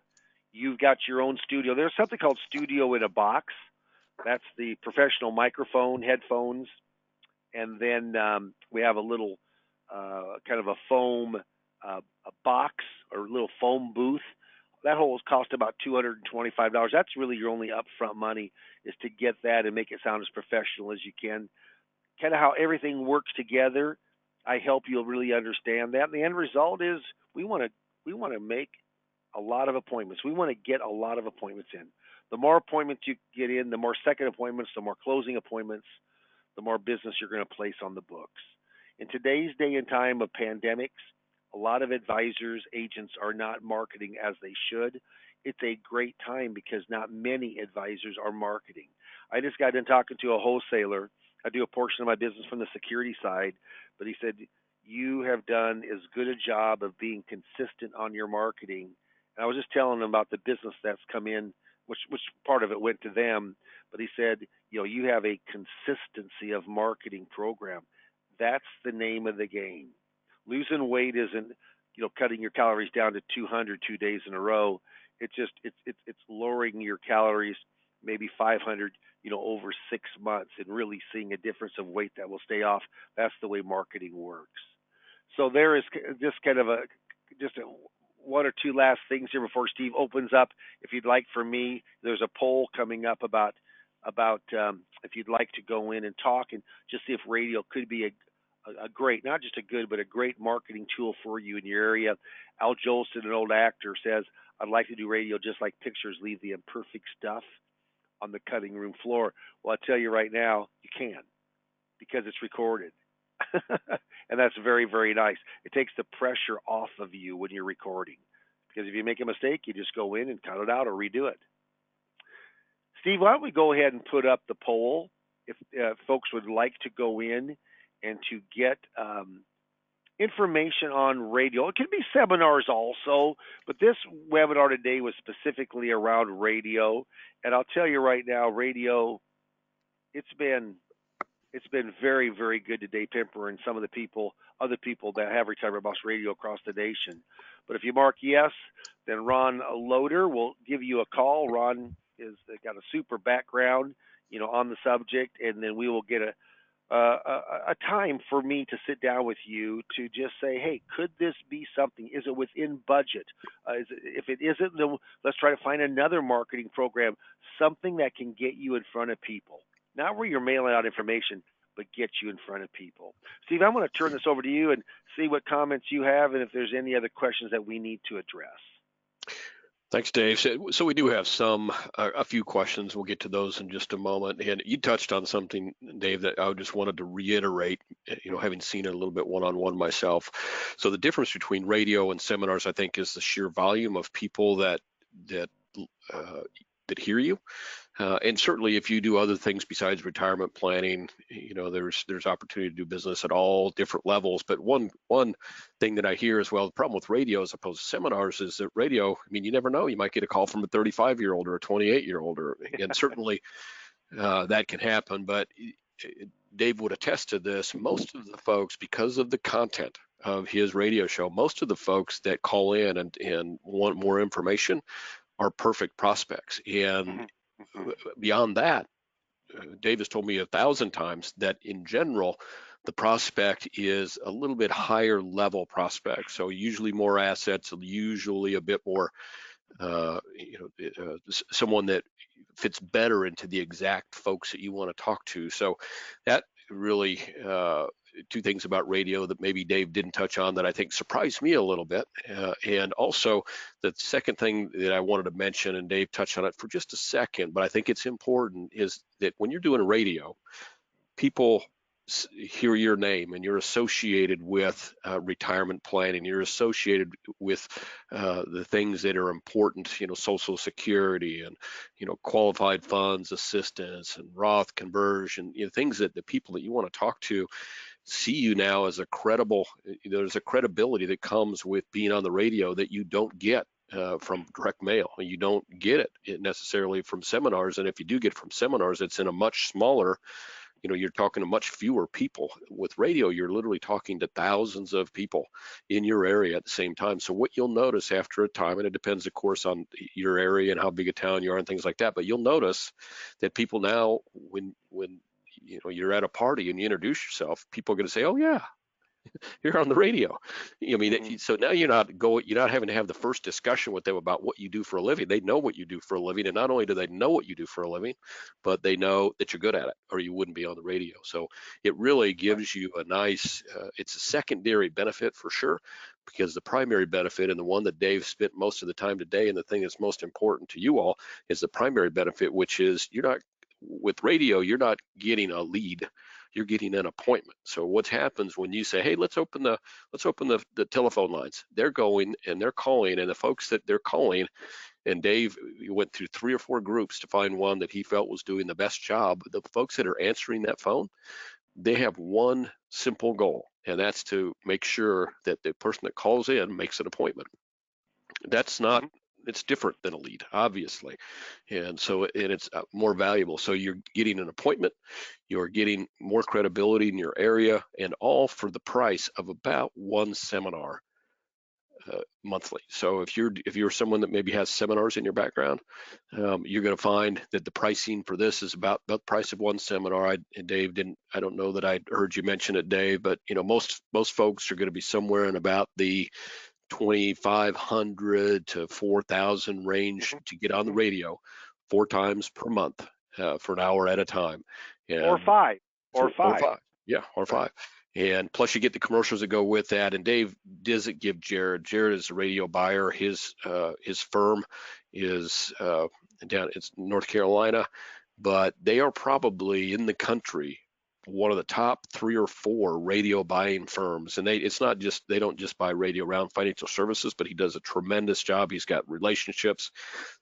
You've got your own studio. There's something called Studio in a Box. That's the professional microphone, headphones, and then we have a little kind of a foam a box or little foam booth. That whole cost about $225. That's really your only upfront money, is to get that and make it sound as professional as you can. Kind of how everything works together. I help you really understand that. And the end result is we want to make a lot of appointments. We want to get a lot of appointments in. The more appointments you get in, the more second appointments, the more closing appointments, the more business you're going to place on the books. In today's day and time of pandemics, a lot of advisors, agents are not marketing as they should. It's a great time because not many advisors are marketing. I just got done talking to a wholesaler. I do a portion of my business from the security side, but he said, you have done as good a job of being consistent on your marketing. And I was just telling him about the business that's come in, which part of it went to them. But he said, you have a consistency of marketing program. That's the name of the game. Losing weight isn't, cutting your calories down to 200 2 days in a row. It's lowering your calories maybe 500, over 6 months, and really seeing a difference of weight that will stay off. That's the way marketing works. So there is just kind of one or two last things here before Steve opens up. If you'd like for me, there's a poll coming up about if you'd like to go in and talk and just see if radio could be a great, not just a good, but a great marketing tool for you in your area. Al Jolson, an old actor, says, I'd like to do radio just like pictures leave the imperfect stuff on the cutting room floor. Well, I tell you right now, you can, because it's recorded. And that's very, very nice. It takes the pressure off of you when you're recording, because if you make a mistake, you just go in and cut it out or redo it. Steve, why don't we go ahead and put up the poll if folks would like to go in and to get information on radio. It can be seminars also, but this webinar today was specifically around radio. And I'll tell you right now, radio, it's been very, very good to Dave Pimper and some of the other people that have Retirement Boss Radio across the nation. But if you mark yes, then Ron Loader will give you a call. Ron has got a super background, on the subject, and then we will get a time for me to sit down with you to just say, hey, could this be something? Is it within budget? If it isn't, then let's try to find another marketing program, something that can get you in front of people. Not where you're mailing out information, but get you in front of people. Steve, I'm going to turn this over to you and see what comments you have and if there's any other questions that we need to address. Thanks, Dave. So we do have a few questions. We'll get to those in just a moment. And you touched on something, Dave, that I just wanted to reiterate, having seen it a little bit one-on-one myself. So the difference between radio and seminars, I think, is the sheer volume of people that hear you. And certainly if you do other things besides retirement planning, there's opportunity to do business at all different levels. But one thing that I hear as well, the problem with radio as opposed to seminars is that radio, you never know, you might get a call from a 35-year-old or a 28-year-old, and certainly that can happen. But Dave would attest to this. Most of the folks, because of the content of his radio show, most of the folks that call in and want more information are perfect prospects. And beyond that, Dave has told me 1,000 times that in general, the prospect is a little bit higher level prospect. So usually more assets, usually a bit more, someone that fits better into the exact folks that you want to talk to. So that really, two things about radio that maybe Dave didn't touch on that I think surprised me a little bit. And also the second thing that I wanted to mention, and Dave touched on it for just a second, but I think it's important, is that when you're doing radio, people hear your name and you're associated with retirement planning, you're associated with the things that are important, Social Security and, qualified funds assistance and Roth conversion, things that the people that you want to talk to see you now as a credible. There's a credibility that comes with being on the radio that you don't get from direct mail. You don't get it necessarily from seminars, and if you do get it from seminars, it's in a much smaller, you're talking to much fewer people. With radio, you're literally talking to thousands of people in your area at the same time. So what you'll notice after a time, and it depends, of course, on your area and how big a town you are and things like that, but you'll notice that people now, when you're at a party and you introduce yourself, people are going to say, "Oh yeah, you're on the radio." I mean, Mhm. so now you're not having to have the first discussion with them about what you do for a living. They know what you do for a living, and not only do they know what you do for a living, but they know that you're good at it, or you wouldn't be on the radio. So it really Right. gives you a nice. It's a secondary benefit for sure, because the primary benefit, and the one that Dave spent most of the time today, and the thing that's most important to you all, is the primary benefit, which is you're not with radio. You're not getting a lead, you're getting an appointment. So what happens when you say, "Hey, let's open the telephone lines," they're going and they're calling, and the folks that they're calling, and Dave went through 3 or 4 groups to find one that he felt was doing the best job. The folks that are answering that phone, they have one simple goal, and that's to make sure that the person that calls in makes an appointment. That's not Mhm. It's different than a lead, obviously, and so and it's more valuable. So you're getting an appointment, you're getting more credibility in your area, and all for the price of about one seminar monthly. So if you're someone that maybe has seminars in your background, you're going to find that the pricing for this is about the price of one seminar. And Dave didn't. I don't know that I heard you mention it, Dave, but most folks are going to be somewhere in about the 2,500 to 4,000 range Mhm. to get on the Mhm. radio 4 times per month for an hour at a time. Or And five, or or five. five. Yeah, or Right. five. And plus you get the commercials that go with that. And Dave doesn't give Jared is a radio buyer. His firm is down it's North Carolina, but they are probably in the country one of the top 3 or 4 radio buying firms. And it's not just they don't just buy radio around financial services, but he does a tremendous job. He's got relationships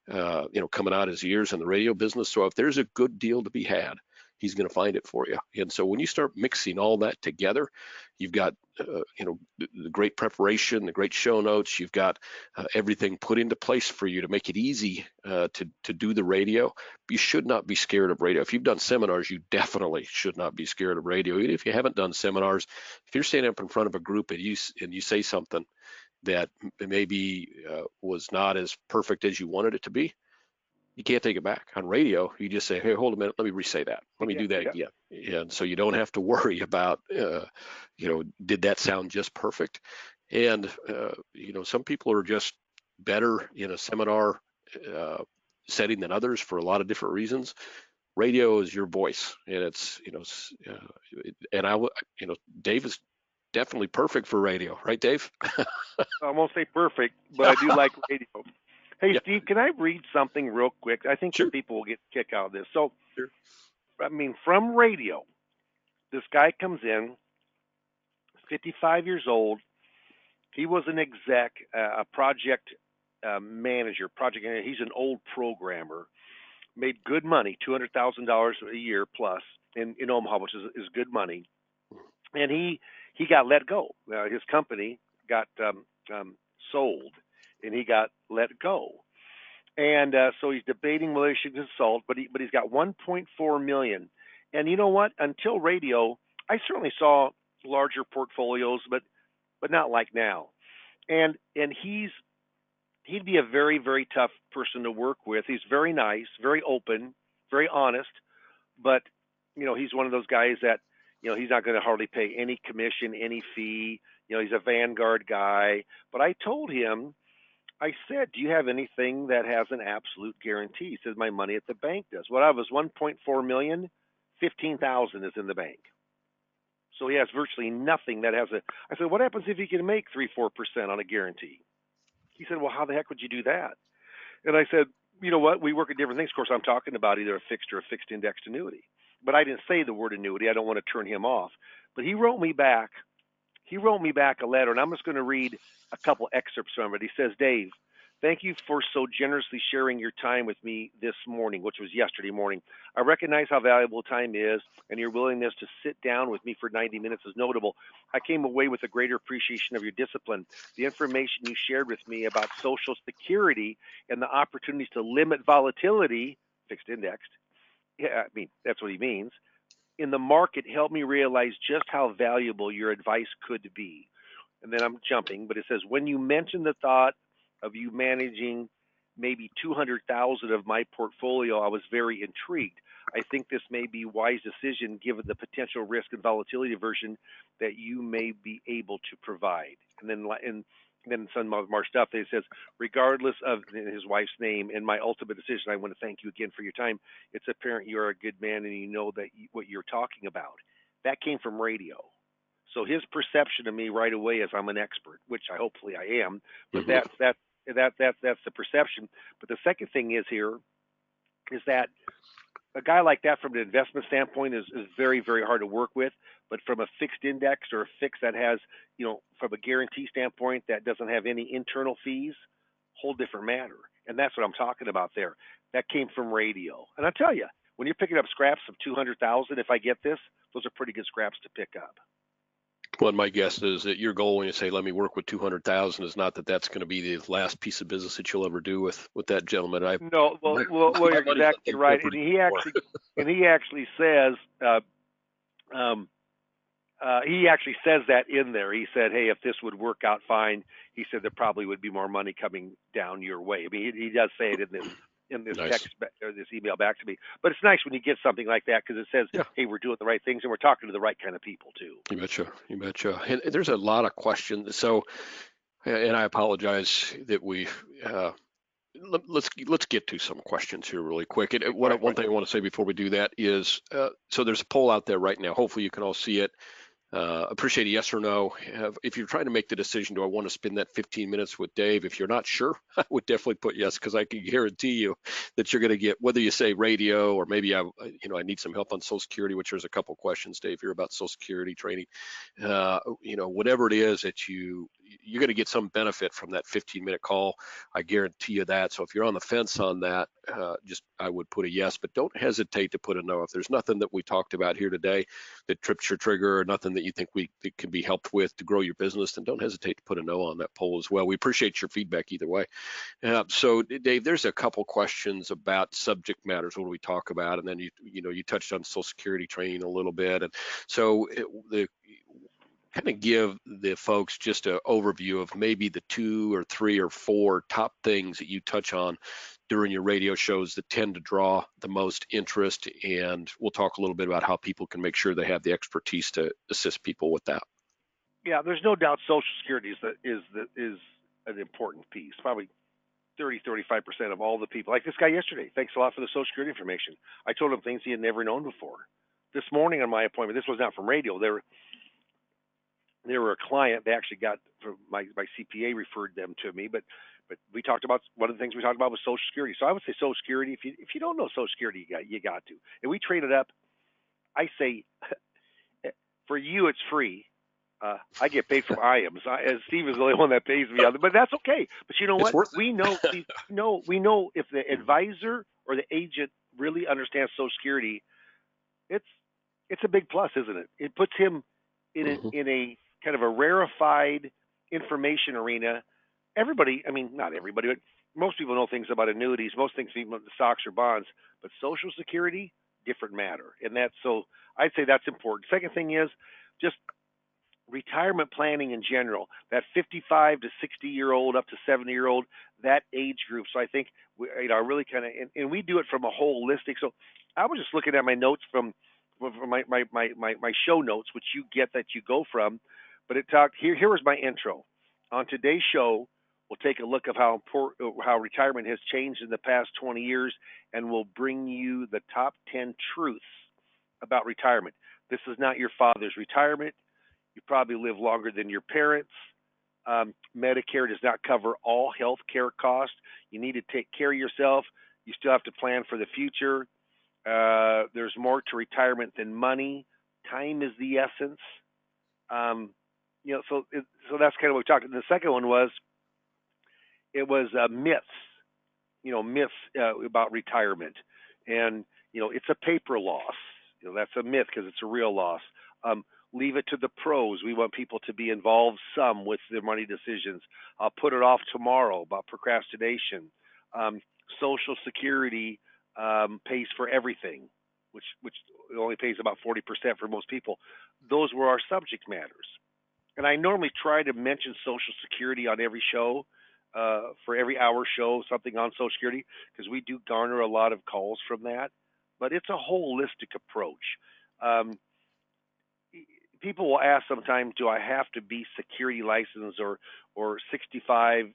coming out his years in the radio business. So if there's a good deal to be had, he's going to find it for you. And so when you start mixing all that together, you've got the great preparation, the great show notes. You've got everything put into place for you to make it easy to do the radio. You should not be scared of radio. If you've done seminars, you definitely should not be scared of radio. Even if you haven't done seminars, if you're standing up in front of a group and you say something that maybe was not as perfect as you wanted it to be, you can't take it back. On radio, you just say, "Hey, hold a minute, let me re-say that. Let me Yeah. do that Yeah. again." And so you don't have to worry about, did that sound just perfect? And, some people are just better in a seminar uh, setting than others for a lot of different reasons. Radio is your voice, and and Dave is definitely perfect for radio, right, Dave? I won't say perfect, but I do like radio. Hey, Yeah, Steve, can I read something real quick? I think the sure, people will get a kick out of this. So, sure. I mean, from radio, this guy comes in, 55 years old. He was an exec, a project manager, project manager. He's an old programmer, made good money, $200,000 a year plus in Omaha, which is good money. And he got let go. His company got sold, and he got let go. And so he's debating whether he should consult, but he's got 1.4 million. And you know what? Until radio, I certainly saw larger portfolios, but not like now. And he'd be a very very tough person to work with. He's very nice, very open, very honest, but he's one of those guys that he's not going to hardly pay any commission, any fee. He's a Vanguard guy. But I told him, I said, "Do you have anything that has an absolute guarantee?" He says, "My money at the bank does." What I was 1.4 million, 15,000 is in the bank. So he has virtually nothing that has a. I said, "What happens if he can make 3-4% on a guarantee?" He said, "Well, how the heck would you do that?" And I said, "You know what? We work at different things. Of course, I'm talking about either a fixed or a fixed indexed annuity. But I didn't say the word annuity. I don't want to turn him off. But he wrote me back. He wrote me back a letter, and I'm just going to read a couple excerpts from it. He says, "Dave, Thank you for so generously sharing your time with me this morning, which was yesterday morning. I recognize how valuable time is, and your willingness to sit down with me for 90 minutes is notable. I came away with a greater appreciation of your discipline. The information you shared with me about Social Security and the opportunities to limit volatility, fixed indexed, yeah, I mean, that's what he means, in the market helped me realize just how valuable your advice could be. And then I'm jumping, but it says, when you mentioned the thought of you managing maybe 200,000 of my portfolio, I was very intrigued. I think this may be a wise decision given the potential risk and volatility aversion that you may be able to provide. And then some more stuff that says, regardless of his wife's name and my ultimate decision, I want to thank you again for your time. It's apparent you're a good man and you know that what you're talking about. That came from radio. So his perception of me right away is I'm an expert, which hopefully I am. But that's the perception. But the second thing is here is that a guy like that from an investment standpoint is very, very hard to work with. But from a fixed index or a fix that has, from a guarantee standpoint that doesn't have any internal fees, whole different matter. And that's what I'm talking about there. That came from radio. And I tell you, when you're picking up scraps of 200,000, if I get this, those are pretty good scraps to pick up. Well, my guess is that your goal when you say, let me work with 200,000 is not that that's going to be the last piece of business that you'll ever do with that gentleman. No, well, you're exactly right. And he actually says, he actually says that in there. He said, hey, if this would work out fine, he said there probably would be more money coming down your way. I mean, he does say it in this nice. Text or this email back to me. But it's nice when you get something like that because it says, hey, we're doing the right things and we're talking to the right kind of people too. You betcha. And there's a lot of questions. So, and I apologize that we. Let's get to some questions here really quick. And one thing I want to say before we do that is, so there's a poll out there right now. Hopefully you can all see it. Appreciate a yes or no. If you're trying to make the decision, do I want to spend that 15 minutes with Dave? If you're not sure, I would definitely put yes, because I can guarantee you that you're going to get, whether you say radio or maybe I need some help on Social Security, which there's a couple questions, Dave, here about Social Security training. Whatever it is that you're going to get some benefit from that 15-minute call. I guarantee you that. So if you're on the fence on that, I would put a yes, but don't hesitate to put a no. If there's nothing that we talked about here today that trips your trigger or nothing that you think it can be helped with to grow your business, then don't hesitate to put a no on that poll as well. We appreciate your feedback either way. So Dave, there's a couple questions about subject matters. What do we talk about? And then you touched on Social Security training a little bit. And so kind of give the folks just an overview of maybe the 2 or 3 or 4 top things that you touch on during your radio shows that tend to draw the most interest, and we'll talk a little bit about how people can make sure they have the expertise to assist people with that. Yeah, there's no doubt Social Security is an important piece. Probably 30-35% of all the people. Like this guy yesterday. Thanks a lot for the Social Security information. I told him things he had never known before. This morning on my appointment, this was not from radio. They were a client. They actually got from my CPA referred them to me, but we talked about, one of the things we talked about was Social Security. So I would say Social Security. If you don't know Social Security, you got to. And we traded up. I say, for you it's free. I get paid from IAMS. As Steve is the only one that pays me on it, but that's okay. But you know what? We know if the advisor or the agent really understands Social Security, it's a big plus, isn't it? It puts him in a kind of a rarefied information arena. Everybody, I mean, not everybody, but most people know things about annuities, most things about stocks or bonds, but Social Security, different matter. And so I'd say that's important. Second thing is just retirement planning in general, that 55 to 60-year-old up to 70-year-old, that age group. So I think I really kind of, and we do it from a holistic. So I was just looking at my notes from my show notes, which you get that you go from, but it talked here. Here was my intro. On today's show, we'll take a look at how retirement has changed in the past 20 years, and we'll bring you the top 10 truths about retirement. This is not your father's retirement. You probably live longer than your parents. Medicare does not cover all health care costs. You need to take care of yourself. You still have to plan for the future. There's more to retirement than money. Time is the essence. So that's kind of what we talked. And the second one was, it was myths, myths about retirement, and it's a paper loss. That's a myth because it's a real loss. Leave it to the pros. We want people to be involved some with their money decisions. I'll put it off tomorrow about procrastination. Social Security pays for everything, which only pays about 40% for most people. Those were our subject matters. And I normally try to mention Social Security on every show, for every hour show, something on Social Security, because we do garner a lot of calls from that. But it's a holistic approach. Um, People will ask sometimes, do I have to be security licensed or 65,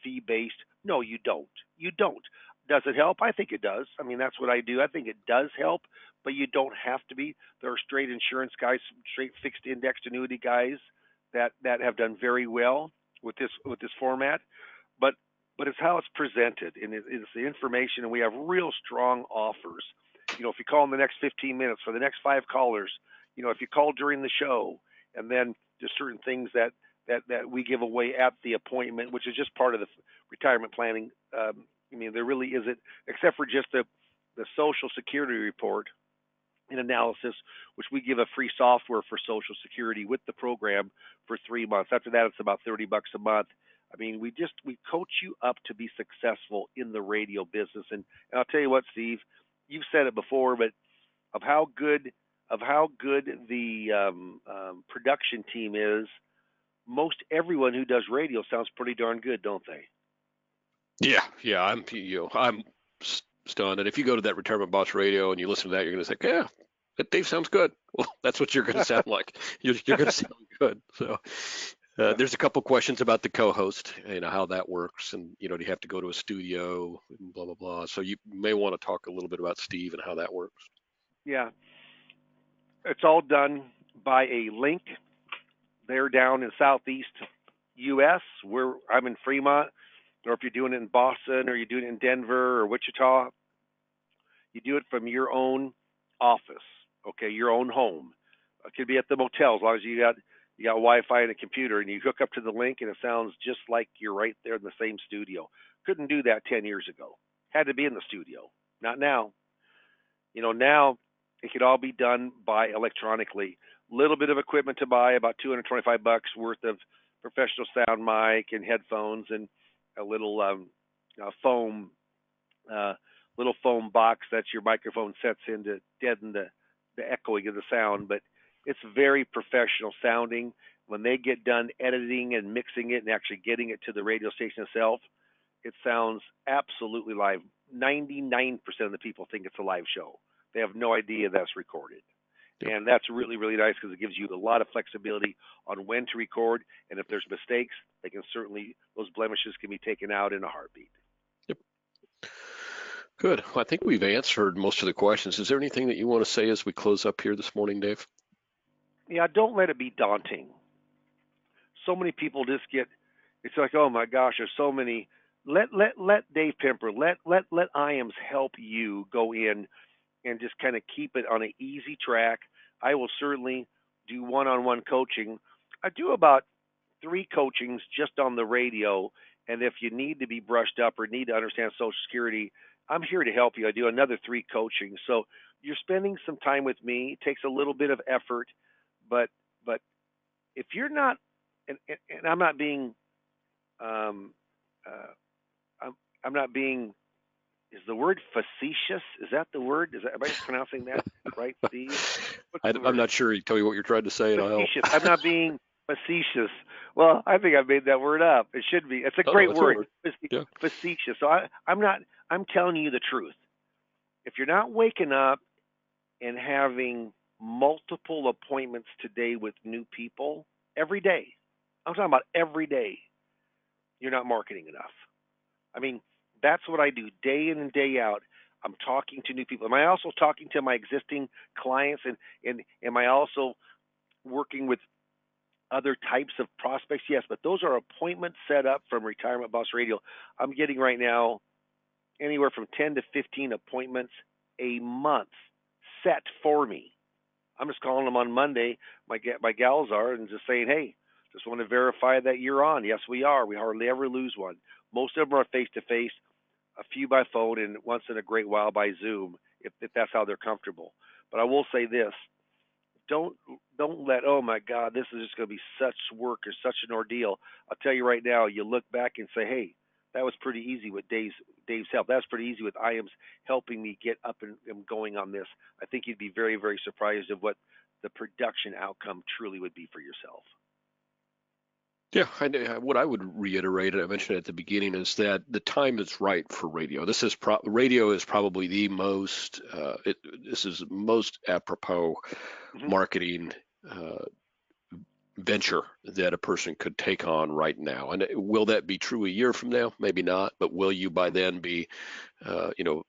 fee based? No, you don't. You don't. Does it help? I think it does. I mean, that's what I do. I think it does help, but you don't have to be. There are straight insurance guys, straight fixed indexed annuity guys that have done very well with this format. But it's how it's presented, and it's the information, and we have real strong offers. If you call in the next 15 minutes for the next 5 callers, if you call during the show, and then just certain things that we give away at the appointment, which is just part of the retirement planning. There really isn't, except for just the Social Security report and analysis, which we give a free software for Social Security with the program for 3 months. After that, it's about $30 a month. We coach you up to be successful in the radio business. And I'll tell you what, Steve, you've said it before, but of how good the production team is, most everyone who does radio sounds pretty darn good, don't they? Yeah. I'm stunned. And if you go to that Retirement Boss Radio and you listen to that, you're going to say, yeah, that Dave sounds good. Well, that's what you're going to sound like. You're going to sound good. So there's a couple questions about the co-host, how that works, and do you have to go to a studio and blah blah blah. So you may want to talk a little bit about Steve and how that works. Yeah, it's all done by a link. They're down in Southeast U.S. where I'm in Fremont, or if you're doing it in Boston or you're doing it in Denver or Wichita, you do it from your own office, okay, your own home. It could be at the motel as long as you got Wi-Fi and a computer, and you hook up to the link, and it sounds just like you're right there in the same studio. Couldn't do that 10 years ago. Had to be in the studio. Not now. Now it could all be done by electronically. Little bit of equipment to buy, about $225 worth of professional sound mic and headphones, and a little foam box that your microphone sets in to deaden the echoing of the sound. But it's very professional sounding. When they get done editing and mixing it and actually getting it to the radio station itself, it sounds absolutely live. 99% of the people think it's a live show. They have no idea that's recorded. Yep. And that's really, really nice because it gives you a lot of flexibility on when to record. And if there's mistakes, those blemishes can be taken out in a heartbeat. Yep. Good. Well, I think we've answered most of the questions. Is there anything that you want to say as we close up here this morning, Dave? Yeah, don't let it be daunting. So many people just it's like, oh my gosh, there's so many. Let Dave Pemper, let IAMS help you go in and just kind of keep it on an easy track. I will certainly do one-on-one coaching. I do about 3 coachings just on the radio, and if you need to be brushed up or need to understand Social Security, I'm here to help you. I do another 3 coachings. So you're spending some time with me. It takes a little bit of effort, but if you're not, and I'm not being, I'm not being, is the word facetious? Is that the word? Am I pronouncing that right, Steve? I'm not sure. You tell me what you're trying to say, and I'll help. I'm not being facetious. Well, I think I made that word up. It should be. It's a great word. Yeah. Facetious. So I'm telling you the truth. If you're not waking up and having multiple appointments today with new people every day, I'm talking about every day, you're not marketing enough. That's what I do day in and day out. I'm talking to new people. Am I also talking to my existing clients, and am I also working with other types of prospects? Yes, but those are appointments set up from Retirement Boss Radio. I'm getting right now anywhere from 10 to 15 appointments a month set for me. I'm just calling them on Monday, my gals are, and just saying, hey, just want to verify that you're on. Yes, we are. We hardly ever lose one. Most of them are face to face, a few by phone, and once in a great while by Zoom, if that's how they're comfortable. But I will say this: don't don't let, oh my God, this is just going to be such work or such an ordeal. I'll tell you right now, you look back and say, hey, that was pretty easy with Dave's help. That was pretty easy with IAM's helping me get up and going on this. I think you'd be very, very surprised of what the production outcome truly would be for yourself. Yeah, what I would reiterate, and I mentioned at the beginning, is that the time is right for radio. Radio is probably the most this is most apropos Hmm. marketing uh, venture that a person could take on right now. And will that be true a year from now? Maybe not. But will you by then be,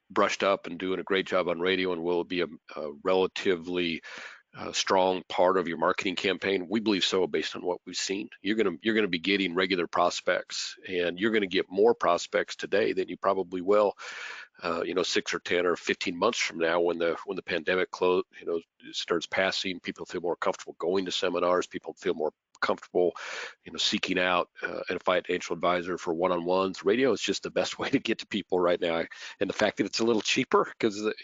brushed up and doing a great job on radio? And will it be a relatively strong part of your marketing campaign? We believe so, based on what we've seen. You're gonna be getting regular prospects, and you're gonna get more prospects today than you probably will, 6 or 10 or 15 months from now, when the pandemic starts passing. People feel more comfortable going to seminars. People feel more comfortable, seeking out a financial advisor for one-on-ones. Radio is just the best way to get to people right now, and the fact that it's a little cheaper, because the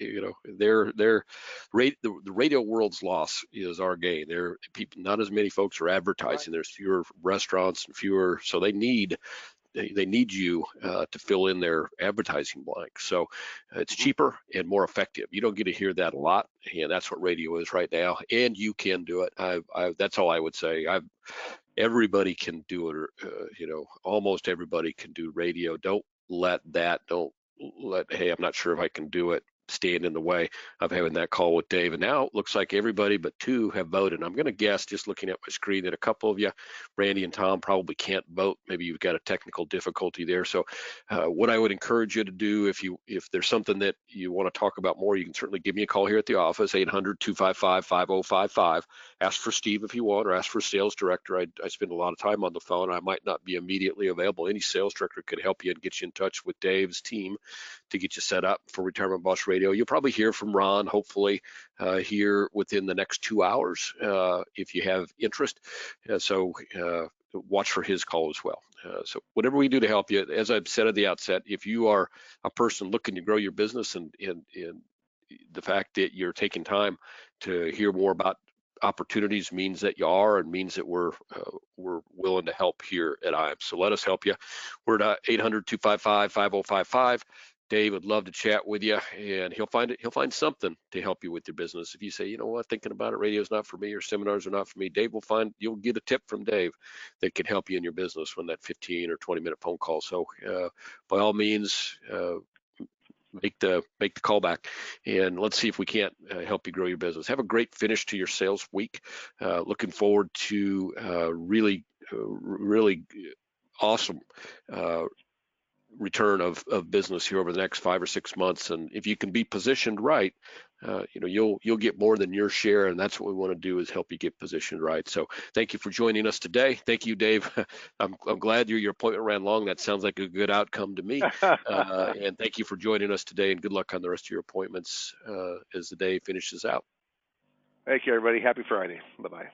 radio world's loss is our gain. There, people, not as many folks are Right. advertising. There's fewer restaurants and fewer, so they need you to fill in their advertising blank. So it's Hmm. cheaper and more effective. You don't get to hear that a lot, and that's what radio is right now. And you can do it. That's all I would say. Everybody can do it, or almost everybody can do radio. Don't let, hey, I'm not sure if I can do it, stand in the way of having that call with Dave. And now it looks like everybody but two have voted. I'm going to guess, just looking at my screen, that a couple of you, Randy and Tom, probably can't vote. Maybe you've got a technical difficulty there. So what I would encourage you to do, if there's something that you want to talk about more, you can certainly give me a call here at the office, 800-255-5055. Ask for Steve if you want, or ask for a sales director. I spend a lot of time on the phone. I might not be immediately available. Any sales director could help you and get you in touch with Dave's team to get you set up for Retirement Boss Radio. You'll probably hear from Ron, hopefully, here within the next 2 hours, if you have interest. So watch for his call as well. So whatever we do to help you, as I've said at the outset, if you are a person looking to grow your business, and the fact that you're taking time to hear more about opportunities means that you are, and means that we're willing to help here at IAM. So let us help you. We're at 800-255-5055. Dave would love to chat with you, and he'll find something to help you with your business. If you say, you know what, thinking about it, radio's not for me, or seminars are not for me, you'll get a tip from Dave that can help you in your business when that 15 or 20-minute phone call. So by all means, make the call back, and let's see if we can't help you grow your business. Have a great finish to your sales week. Looking forward to really awesome return of business here over the next 5 or 6 months. And if you can be positioned right, you'll get more than your share, and that's what we want to do, is help you get positioned right. So thank you for joining us today. Thank you, Dave. I'm glad your appointment ran long. That sounds like a good outcome to me. And thank you for joining us today, and good luck on the rest of your appointments as the day finishes out. Thank you, everybody. Happy Friday. Bye-bye.